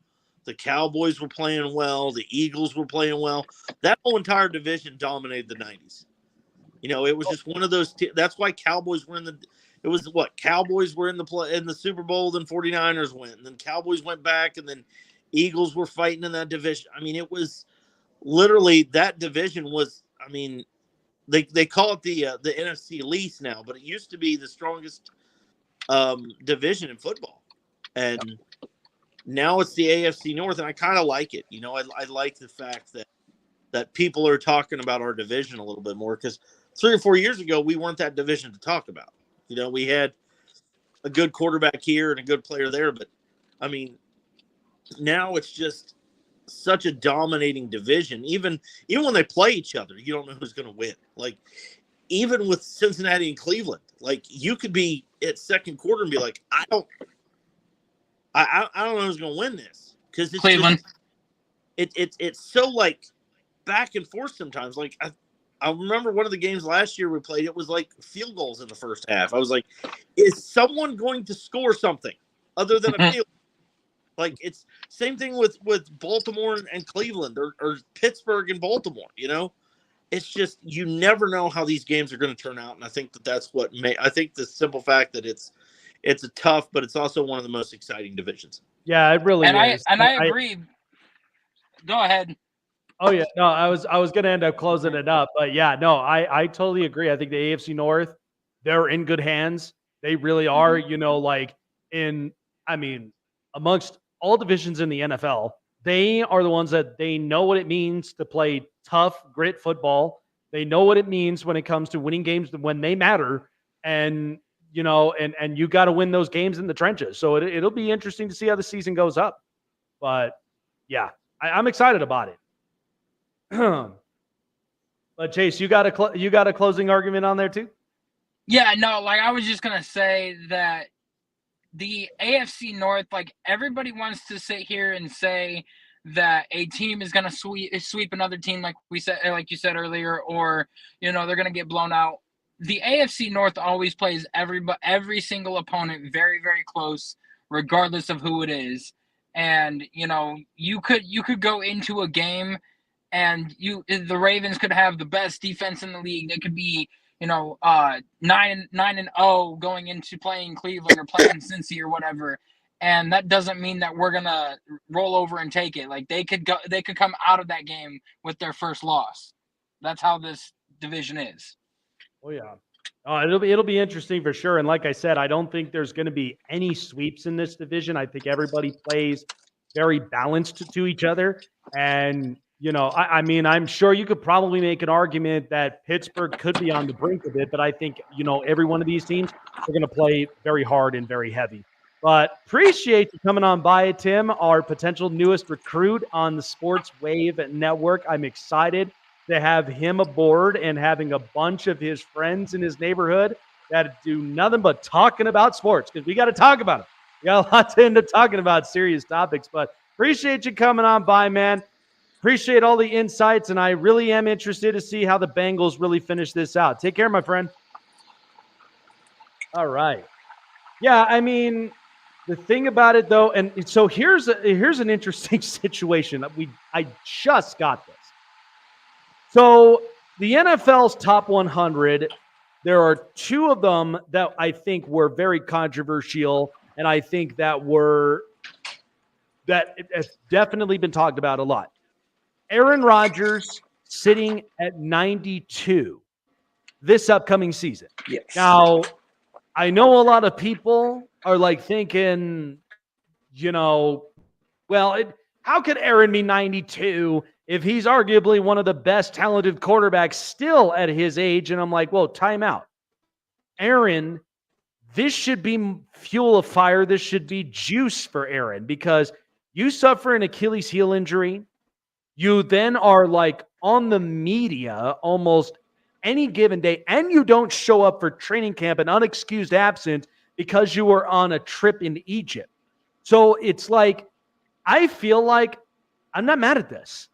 the Cowboys were playing well, the Eagles were playing well. That whole entire division dominated the 90s. You know, it was just one of those that's why Cowboys were in the it was what Cowboys were in the Super Bowl, then 49ers went, and then Cowboys went back, and then Eagles were fighting in that division. I mean, it was literally that division was, I mean, they call it the NFC least now, but it used to be the strongest division in football, and now it's the AFC North, and I kind of like it. You know, I like the fact that people are talking about our division a little bit more, because 3 or 4 years ago we weren't that division to talk about. You know, we had a good quarterback here and a good player there, but I mean, now it's just such a dominating division. Even when they play each other, you don't know who's going to win. Like, even with Cincinnati and Cleveland, like, you could be at second quarter and be like, I don't know who's going to win this, because it's Cleveland. It's so like back and forth sometimes. Like, I remember one of the games last year we played, it was like field goals in the first half. I was like, is someone going to score something other than a field? Like, it's same thing with Baltimore and Cleveland, or Pittsburgh and Baltimore, you know? It's just, you never know how these games are going to turn out. And I think that's what I think the simple fact that it's a tough, but it's also one of the most exciting divisions. Yeah, it really is. I agree. Go ahead. Oh yeah, no, I was going to end up closing it up, but yeah, no, I totally agree. I think the AFC North, they're in good hands. They really are. You know, like amongst all divisions in the NFL, they are the ones that they know what it means to play tough, grit football. They know what it means when it comes to winning games when they matter, and you know, and you got to win those games in the trenches. So it'll be interesting to see how the season goes up. But yeah, I'm excited about it. But Chase, you got a closing argument on there too? Yeah, no, like, I was just gonna say that the AFC North, like, everybody wants to sit here and say that a team is gonna sweep another team, like you said earlier, or, you know, they're gonna get blown out. The AFC North always plays every single opponent very, very close, regardless of who it is. And, you know, you could go into a game and the Ravens could have the best defense in the league. They could be, you know, 9-0 going into playing Cleveland or playing Cincy or whatever, and that doesn't mean that we're gonna roll over and take it. Like, they could come out of that game with their first loss. That's how this division is. Oh yeah. It'll be interesting for sure. And like I said, I don't think there's going to be any sweeps in this division. I think everybody plays very balanced to each other. And, you know, I mean, I'm sure you could probably make an argument that Pittsburgh could be on the brink of it, but I think, you know, every one of these teams are going to play very hard and very heavy. But appreciate you coming on by, Tim, our potential newest recruit on the Sports Wave Network. I'm excited to have him aboard and having a bunch of his friends in his neighborhood that do nothing but talking about sports, because we got to talk about it. We got a lot to end up talking about, serious topics, but appreciate you coming on by, man. Appreciate all the insights, and I really am interested to see how the Bengals really finish this out. Take care, my friend. All right. Yeah, I mean, the thing about it, though, and so here's an interesting situation that I just got this. So the NFL's top 100, there are 2 of them that I think were very controversial, and I think that it's definitely been talked about a lot. Aaron Rodgers sitting at 92 this upcoming season. Yes. Now, I know a lot of people are like thinking, you know, well, how could Aaron be 92 if he's arguably one of the best talented quarterbacks still at his age? And I'm like, well, time out. Aaron, this should be fuel of fire. This should be juice for Aaron, because you suffer an Achilles heel injury. You then are like on the media almost any given day, and you don't show up for training camp, an unexcused absence because you were on a trip in Egypt. So it's like, I feel like I'm not mad at this.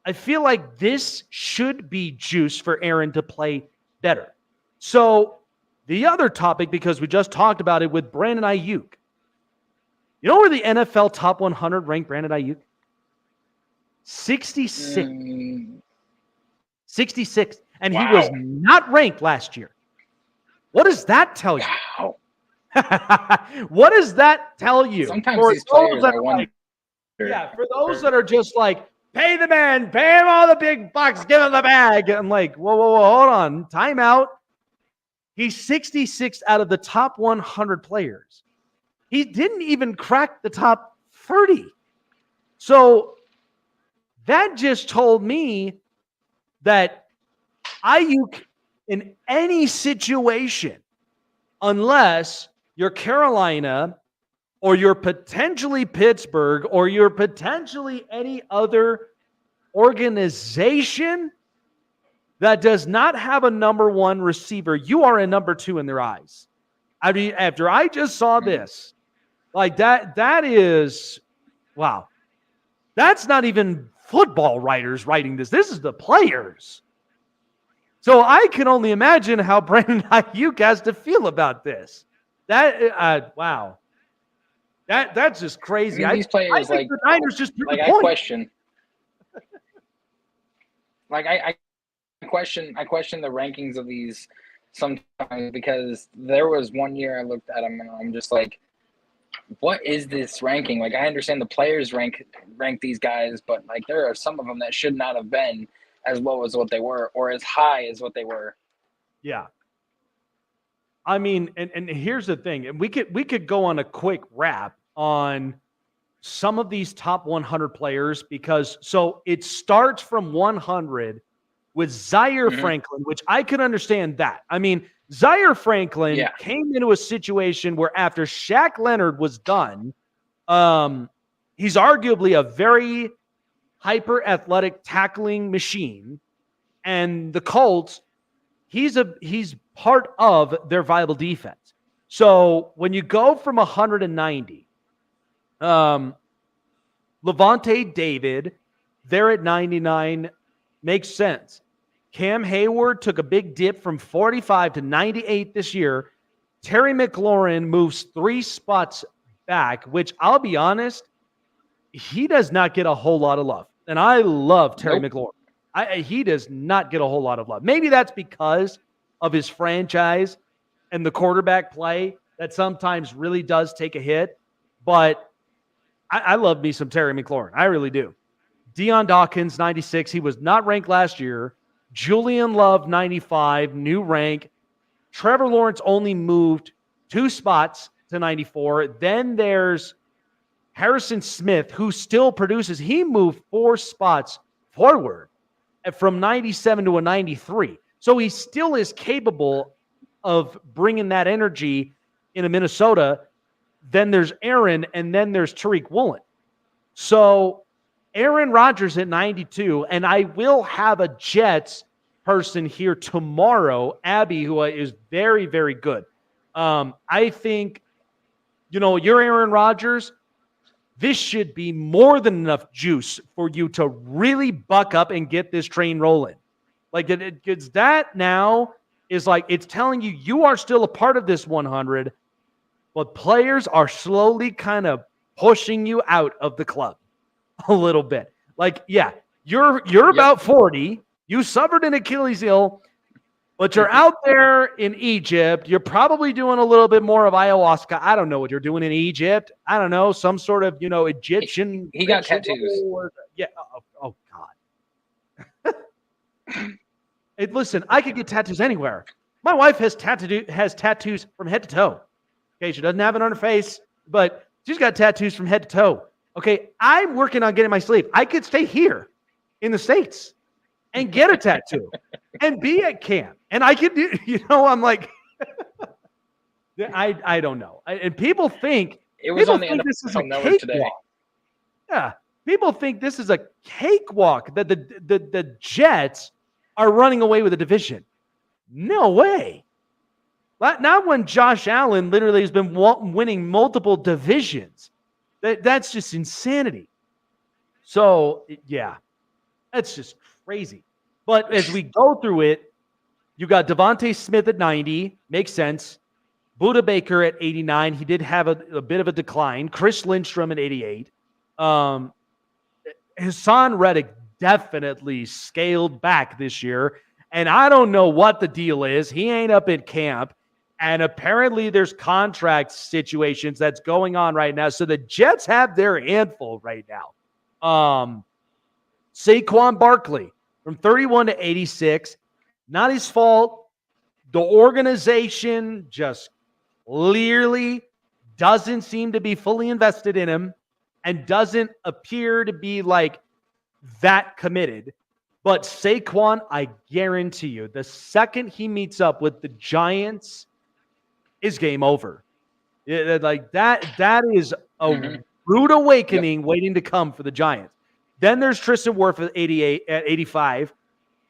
I feel like this should be juice for Aaron to play better. So the other topic, because we just talked about it with Brandon Ayuk. You know where the NFL top 100 ranked Brandon Ayuk? 66. 66. And he was not ranked last year. What does that tell you? Wow. What does that tell you? Sometimes these players, I wonder. For those that are just like, pay the man, pay him all the big bucks, give him the bag. I'm like, whoa, hold on. Time out. He's 66 out of the top 100 players. He didn't even crack the top 30. So that just told me that Ayuk in any situation, unless you're Carolina or you're potentially Pittsburgh or you're potentially any other organization that does not have a number one receiver, you are a number two in their eyes. I mean, after I just saw this, like that is, wow. That's not even football writers writing this. This is the players. So I can only imagine how Brandon Ayuk has to feel about this. Wow. That's just crazy. I mean, these players, I think the Niners just like I question. Like I question the rankings of these sometimes, because there was one year I looked at them and I'm just like, what is this ranking? Like, I understand the players rank these guys, but like there are some of them that should not have been as low as what they were or as high as what they were. Yeah. I mean, and here's the thing, and we could go on a quick wrap on some of these top 100 players, because so it starts from 100 with Zaire Franklin, which I could understand that. I mean, Zaire Franklin came into a situation where after Shaq Leonard was done, he's arguably a very hyper athletic tackling machine, and the Colts, he's part of their viable defense. So when you go from 190, Levante David, they're at 99, makes sense. Cam Hayward took a big dip from 45 to 98 this year. Terry McLaurin moves 3 spots back, which I'll be honest, he does not get a whole lot of love. And I love Terry McLaurin. He does not get a whole lot of love. Maybe that's because of his franchise and the quarterback play that sometimes really does take a hit. But I love me some Terry McLaurin. I really do. Deion Dawkins, 96. He was not ranked last year. Julian Love, 95, new rank. Trevor Lawrence only moved 2 spots to 94. Then there's Harrison Smith, who still produces. He moved 4 spots forward from 97 to a 93. So he still is capable of bringing that energy into Minnesota. Then there's Aaron, and then there's Tariq Woolen. So Aaron Rodgers at 92, and I will have a Jets person here tomorrow, Abby, who is very, very good. I think, you're Aaron Rodgers. This should be more than enough juice for you to really buck up and get this train rolling. Like, it's that now is like, it's telling you you are still a part of this 100, but players are slowly kind of pushing you out of the club a little bit. Like, yeah, you're about 40. You suffered an Achilles heel, but you're out there in Egypt. You're probably doing a little bit more of ayahuasca. I don't know what you're doing in Egypt. I don't know, some sort of, Egyptian. He got tattoos. Yeah. Oh God. Hey, listen, I could get tattoos anywhere. My wife has tattoos from head to toe. Okay, she doesn't have it on her face, but she's got tattoos from head to toe. Okay, I'm working on getting my sleeve. I could stay here in the States and get a tattoo and be at camp. And I could do, I'm like, I don't know. And people think it was on the NFL Network today. Yeah, people think this is a cakewalk, that the Jets are running away with the division. No way. Not when Josh Allen literally has been winning multiple divisions. That's just insanity. So, yeah. That's just crazy. But as we go through it, you got Devontae Smith at 90. Makes sense. Budda Baker at 89. He did have a bit of a decline. Chris Lindstrom at 88. Hassan Reddick definitely scaled back this year. And I don't know what the deal is. He ain't up at camp. And apparently there's contract situations that's going on right now. So the Jets have their handful right now. Saquon Barkley from 31 to 86. Not his fault. The organization just clearly doesn't seem to be fully invested in him and doesn't appear to be like that committed. But Saquon, I guarantee you, the second he meets up with the Giants, is game over. Like that is a rude awakening waiting to come for the Giants. Then there's Tristan Wirth at 85.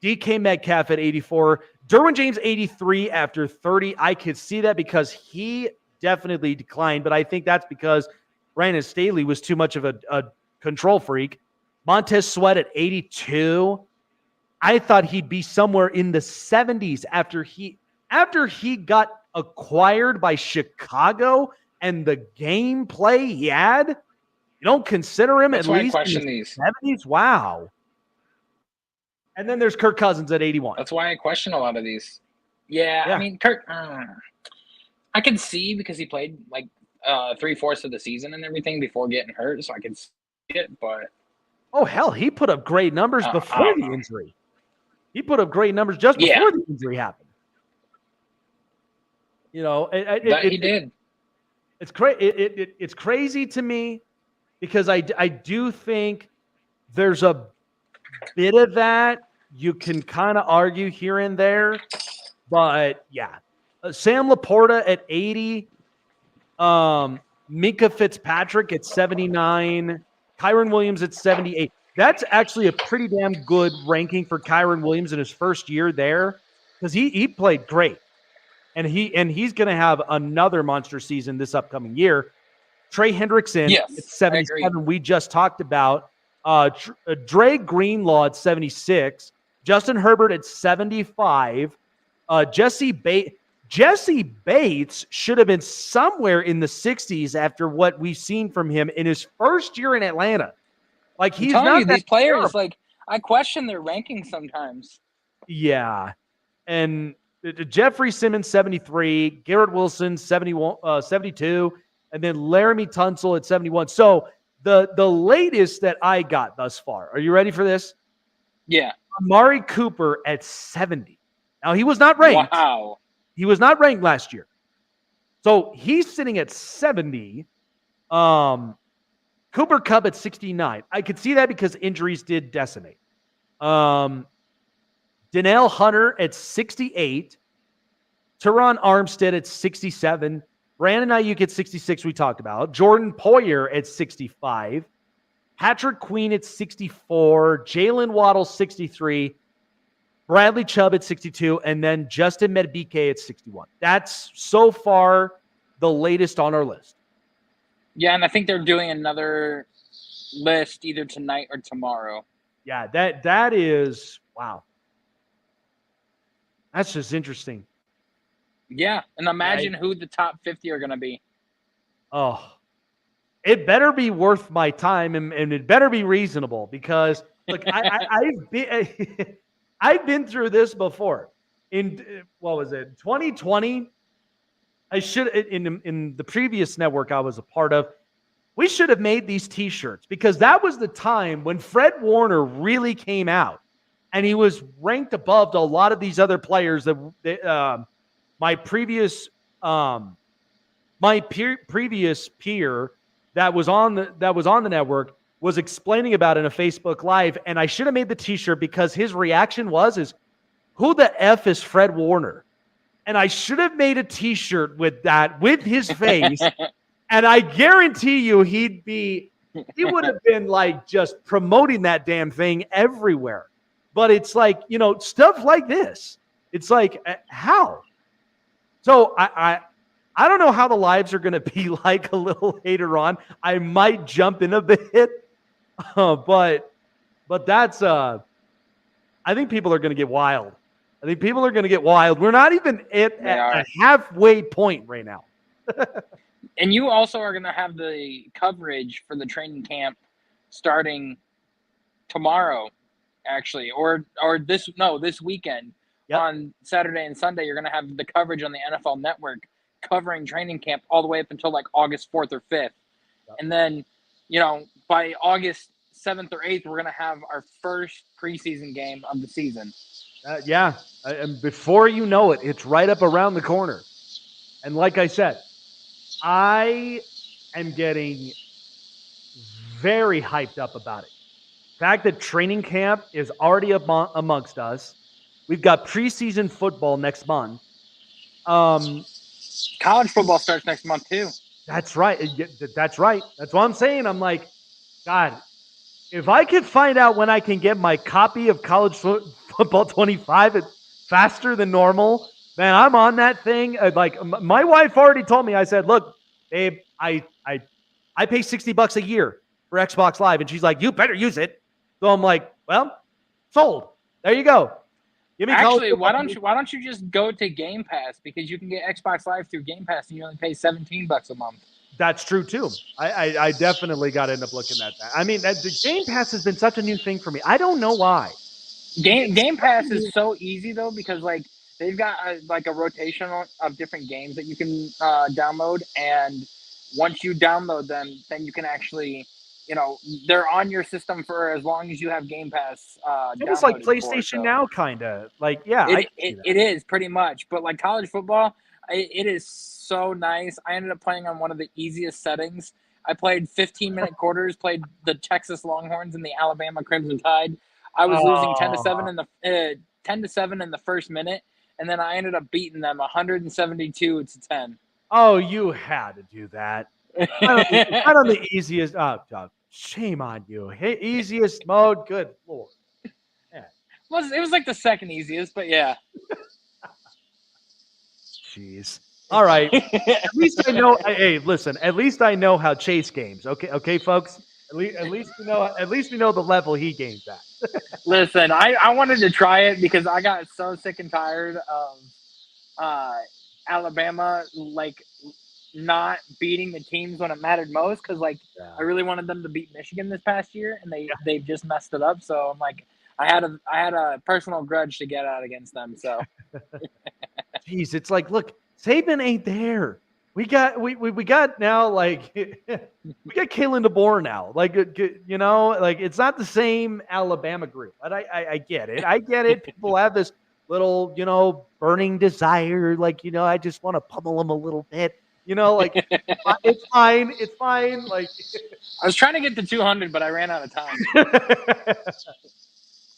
DK Metcalf at 84. Derwin James 83 after 30. I could see that because he definitely declined, but I think that's because Brandon Staley was too much of a control freak. Montez Sweat at 82. I thought he'd be somewhere in the 70s after he got acquired by Chicago and the gameplay he had. You don't consider him at least in the 70s? Wow. And then there's Kirk Cousins at 81. That's why I question a lot of these. Yeah. I mean, Kirk, I can see because he played like 3/4 of the season and everything before getting hurt, so I can see it, but oh, hell, he put up great numbers before the injury. He put up great numbers just before the injury happened. You know, he did. It's it's crazy to me because I do think there's a bit of that you can kind of argue here and there, but yeah, Sam Laporta at 80, Minka Fitzpatrick at 79, Kyren Williams at 78. That's actually a pretty damn good ranking for Kyren Williams in his first year there because he played great. And he's going to have another monster season this upcoming year. Trey Hendrickson at 77, we just talked about. Dre Greenlaw at 76. Justin Herbert at 75. Jesse Bates should have been somewhere in the 60s after what we've seen from him in his first year in Atlanta. Like he's not these players. Like I question their rankings sometimes. Yeah, and Jeffrey Simmons 73, Garrett Wilson 71, 72, and then Laramie Tunsil at 71. So the latest that I got thus far. Are you ready for this? Yeah. Amari Cooper at 70. Now he was not ranked. Wow. He was not ranked last year. So he's sitting at 70. Cooper Kupp at 69. I could see that because injuries did decimate. Danielle Hunter at 68. Teron Armstead at 67. Brandon Ayuk at 66, we talked about. Jordan Poyer at 65. Patrick Queen at 64. Jalen Waddle, 63. Bradley Chubb at 62. And then Justin Medbike at 61. That's so far the latest on our list. Yeah, and I think they're doing another list either tonight or tomorrow. Yeah, that is, wow. That's just interesting. Yeah, and imagine who the top 50 are going to be. Oh, it better be worth my time and it better be reasonable because look, I've been through this before. In what was it, 2020? I should in the previous network I was a part of. We should have made these T-shirts because that was the time when Fred Warner really came out, and he was ranked above a lot of these other players that my previous peer that was on the network was explaining about in a Facebook Live, and I should have made the T-shirt because his reaction was who the F is Fred Warner? And I should have made a T-shirt with that, with his face. And I guarantee you he would have been like just promoting that damn thing everywhere. But it's like, stuff like this. It's like, how? So I don't know how the lives are going to be like a little later on. I might jump in a bit. But that's I think people are going to get wild. We're not even at a halfway point right now. And you also are going to have the coverage for the training camp starting tomorrow, actually, or this weekend. Yep. On Saturday and Sunday. You're going to have the coverage on the NFL Network covering training camp all the way up until like August 4th or 5th. Yep. And then, by August 7th or 8th, we're going to have our first preseason game of the season. And before you know it, it's right up around the corner. And like I said, I am getting very hyped up about it. The fact that training camp is already amongst us. We've got preseason football next month. College football starts next month too. That's right. That's right. That's what I'm saying. I'm like, God, if I could find out when I can get my copy of College Football 25 faster than normal, man, I'm on that thing. Like my wife already told me. I said, look, babe, I pay $60 a year for Xbox Live, and she's like, you better use it. So I'm like, well, sold. There you go. Actually, why don't you just go to Game Pass, because you can get Xbox Live through Game Pass and you only pay $17 a month. That's true too. I definitely got to end up looking at that. I mean, the Game Pass has been such a new thing for me. I don't know why. Game Pass is so easy though, because like they've got a rotation of different games that you can download, and once you download them, then you can actually. They're on your system for as long as you have Game Pass. Almost like PlayStation Now, kind of. Like, yeah. It is pretty much. But like college football, it is so nice. I ended up playing on one of the easiest settings. I played 15-minute quarters, played the Texas Longhorns and the Alabama Crimson Tide. I was losing 10-7 in the first minute, and then I ended up beating them 172-10. Oh, you had to do that. Not on the easiest. Shame on you. Hey, easiest mode. Good Lord. Yeah. It was like the second easiest, but yeah. Jeez. All right. At least I know. Hey, listen. At least I know how Chase games. Okay, folks. At least we know the level he games at. Listen, I wanted to try it because I got so sick and tired of Alabama not beating the teams when it mattered most, because I really wanted them to beat Michigan this past year, and they've just messed it up. So I'm like, I had a personal grudge to get out against them. So, jeez, it's like, look, Saban ain't there. We got now we got Kalen DeBoer now. It's not the same Alabama group. But I get it. I get it. People have this little burning desire. I just want to pummel them a little bit. It's fine. It's fine. I was trying to get to 200, but I ran out of time.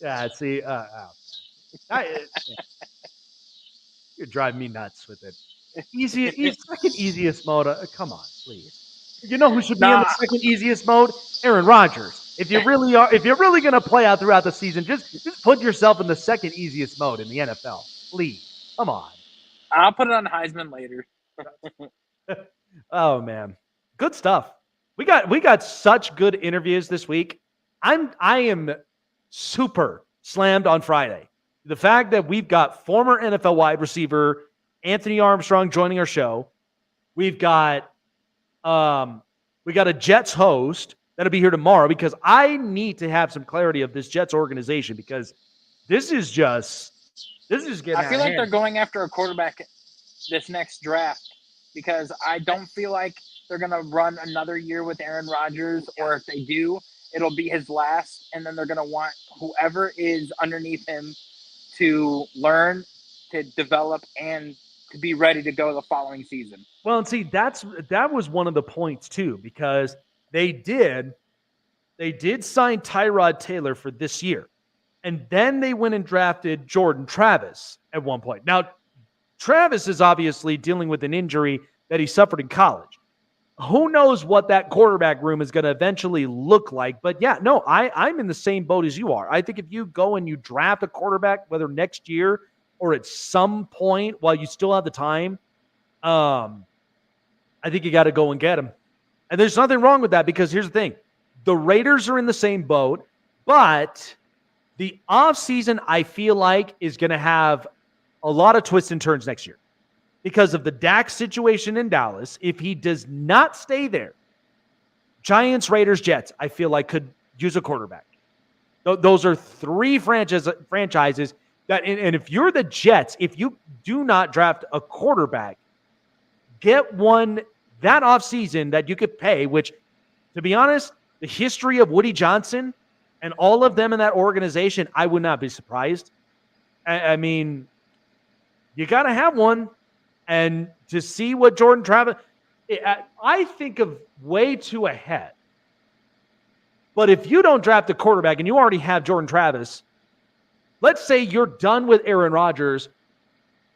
Yeah, see, you drive me nuts with it. Second easiest mode. Come on, please. You know who should be in the second easiest mode? Aaron Rodgers. If you're really going to play out throughout the season, just put yourself in the second easiest mode in the NFL. Please, come on. I'll put it on Heisman later. Oh man, good stuff. We got such good interviews this week. I am super slammed on Friday. The fact that we've got former NFL wide receiver Anthony Armstrong joining our show. We've got a Jets host that'll be here tomorrow, because I need to have some clarity of this Jets organization, because this is getting. I feel like they're going after a quarterback this next draft, because I don't feel like they're going to run another year with Aaron Rodgers, or if they do, it'll be his last, and then they're going to want whoever is underneath him to learn, to develop, and to be ready to go the following season. Well, and see, that was one of the points too, because they did sign Tyrod Taylor for this year, and then they went and drafted Jordan Travis at one point. Now, Travis is obviously dealing with an injury that he suffered in college. Who knows what that quarterback room is going to eventually look like? But yeah, no, I'm in the same boat as you are. I think if you go and you draft a quarterback, whether next year or at some point while you still have the time, I think you got to go and get him. And there's nothing wrong with that, because here's the thing. The Raiders are in the same boat, but The offseason, I feel like, is going to have a lot of twists and turns next year because of the Dak situation in Dallas. If he does not stay there, Giants, Raiders, Jets, I feel like could use a quarterback. Those are three franchises that, and if you're the Jets, if you do not draft a quarterback, get one that offseason that you could pay, which, to be honest, the history of Woody Johnson and all of them in that organization, I would not be surprised. I mean, you got to have one. And to see what Jordan Travis, I think of way too ahead. But if you don't draft a quarterback and you already have Jordan Travis, let's say you're done with Aaron Rodgers,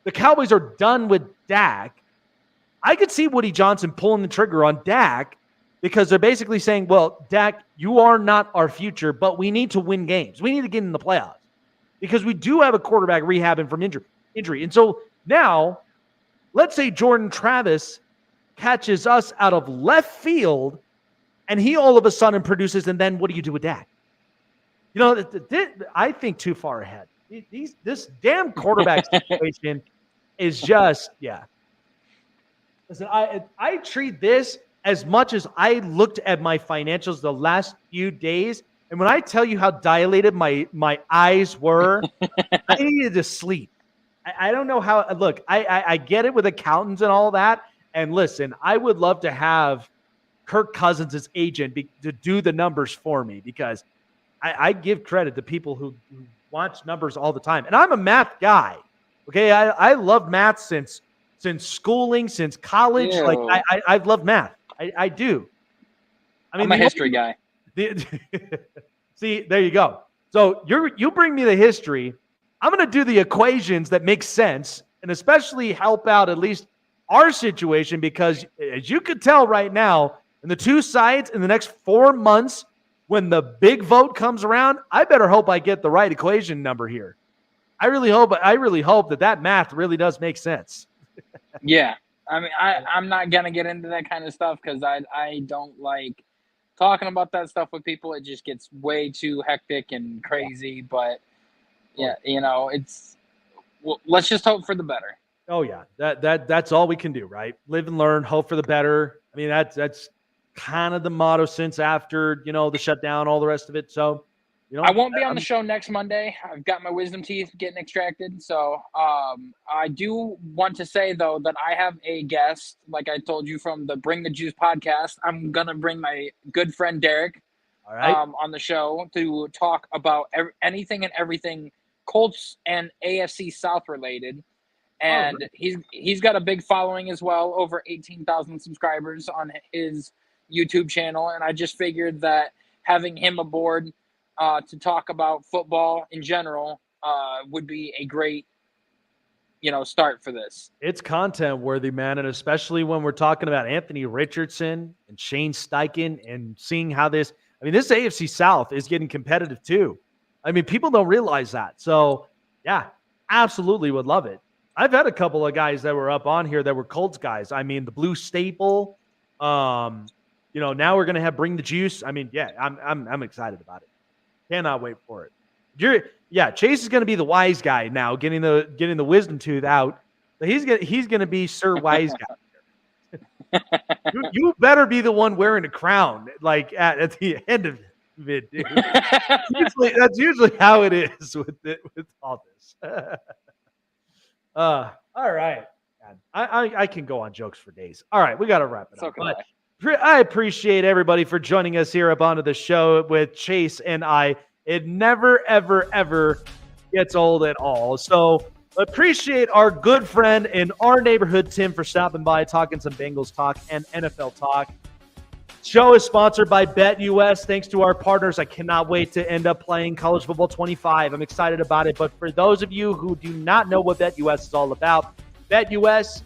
the Cowboys are done with Dak, I could see Woody Johnson pulling the trigger on Dak because they're basically saying, well, Dak, you are not our future, but we need to win games. We need to get in the playoffs because we do have a quarterback rehabbing from injury. And so now, let's say Jordan Travis catches us out of left field and he all of a sudden produces, and then what do you do with Dak? You know, I think too far ahead. This damn quarterback situation is just, yeah. Listen, I treat this as much as I looked at my financials the last few days, and when I tell you how dilated my eyes were, I needed to sleep. I don't know how. Look, I get it with accountants and all that. And listen, I would love to have Kirk Cousins' agent to do the numbers for me because I give credit to people who watch numbers all the time. And I'm a math guy. Okay, I love math since schooling, since college. Ew. Like I've loved math. I do. I mean, I'm a history guy. See, there you go. So you bring me the history. I'm going to do the equations that make sense and especially help out at least our situation because as you could tell right now, in the two sides in the next 4 months, when the big vote comes around, I better hope I get the right equation number here. I really hope that math really does make sense. Yeah. I mean, I'm not going to get into that kind of stuff because I don't like talking about that stuff with people. It just gets way too hectic and crazy. But, yeah, you know, let's just hope for the better. Oh, yeah. That's all we can do, right? Live and learn, hope for the better. I mean, that's kind of the motto since after, the shutdown, all the rest of it. So, I won't be on the show next Monday. I've got my wisdom teeth getting extracted. So I do want to say, though, that I have a guest, like I told you, from the Bring the Juice podcast. I'm going to bring my good friend Derek on the show to talk about anything and everything Colts and AFC South related. And he's got a big following as well, over 18,000 subscribers on his YouTube channel. And I just figured that having him aboard to talk about football in general would be a great, start for this. It's content worthy, man. And especially when we're talking about Anthony Richardson and Shane Steichen and seeing how this AFC South is getting competitive too. I mean, people don't realize that. So yeah, absolutely would love it. I've had a couple of guys that were up on here that were Colts guys. I mean, the Blue Staple, now we're going to have Bring the Juice. I mean, yeah, I'm excited about it. Cannot wait for it. Chase is going to be the wise guy now, getting the wisdom tooth out. So he's going to be Sir Wise Guy. you better be the one wearing a crown, like at the end of it, dude. That's usually how it is with all this. All right. I can go on jokes for days. All right, we got to wrap it up. But I appreciate everybody for joining us here up onto the show with Chase and I. It never, ever, ever gets old at all. So appreciate our good friend in our neighborhood, Tim, for stopping by, talking some Bengals talk and NFL talk. Show is sponsored by BetUS. Thanks to our partners. I cannot wait to end up playing College Football 25. I'm excited about it. But for those of you who do not know what BetUS is all about, BetUS,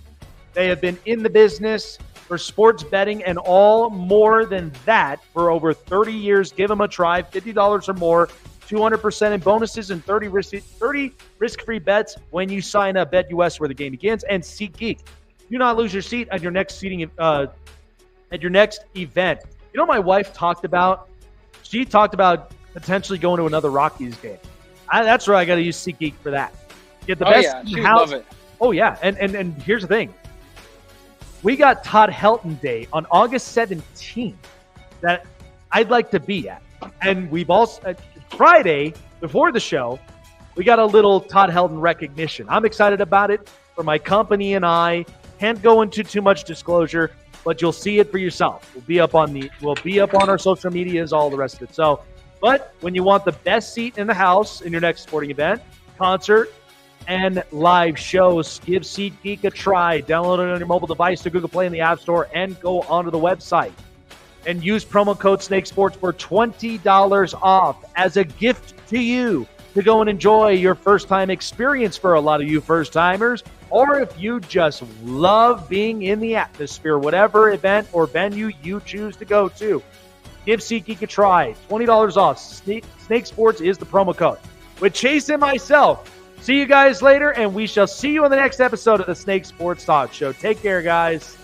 they have been in the business for sports betting and all more than that for over 30 years. Give them a try. $50 or more, 200% in bonuses, and 30 risk-free bets when you sign up. BetUS, where the game begins. And SeatGeek. Do not lose your seat at your next event. My wife talked about, potentially going to another Rockies game. That's where I got to use SeatGeek for that. Get the Oh best yeah, in she the would house. love it. Oh, yeah. And here's the thing. We got Todd Helton Day on August 17th that I'd like to be at. And we've also, Friday, before the show, we got a little Todd Helton recognition. I'm excited about it for my company and I. Can't go into too much disclosure, but you'll see it for yourself. We'll be up on our social medias, all the rest of it. So, but when you want the best seat in the house in your next sporting event, concert, and live shows, give SeatGeek a try. Download it on your mobile device to Google Play in the App Store and go onto the website. And use promo code SNAKESPORTS for $20 off as a gift to you to go and enjoy your first-time experience for a lot of you first-timers. Or if you just love being in the atmosphere, whatever event or venue you choose to go to, give SeatGeek a try. $20 off. Snake Sports is the promo code. With Chase and myself, see you guys later, and we shall see you on the next episode of the Snake Sports Talk Show. Take care, guys.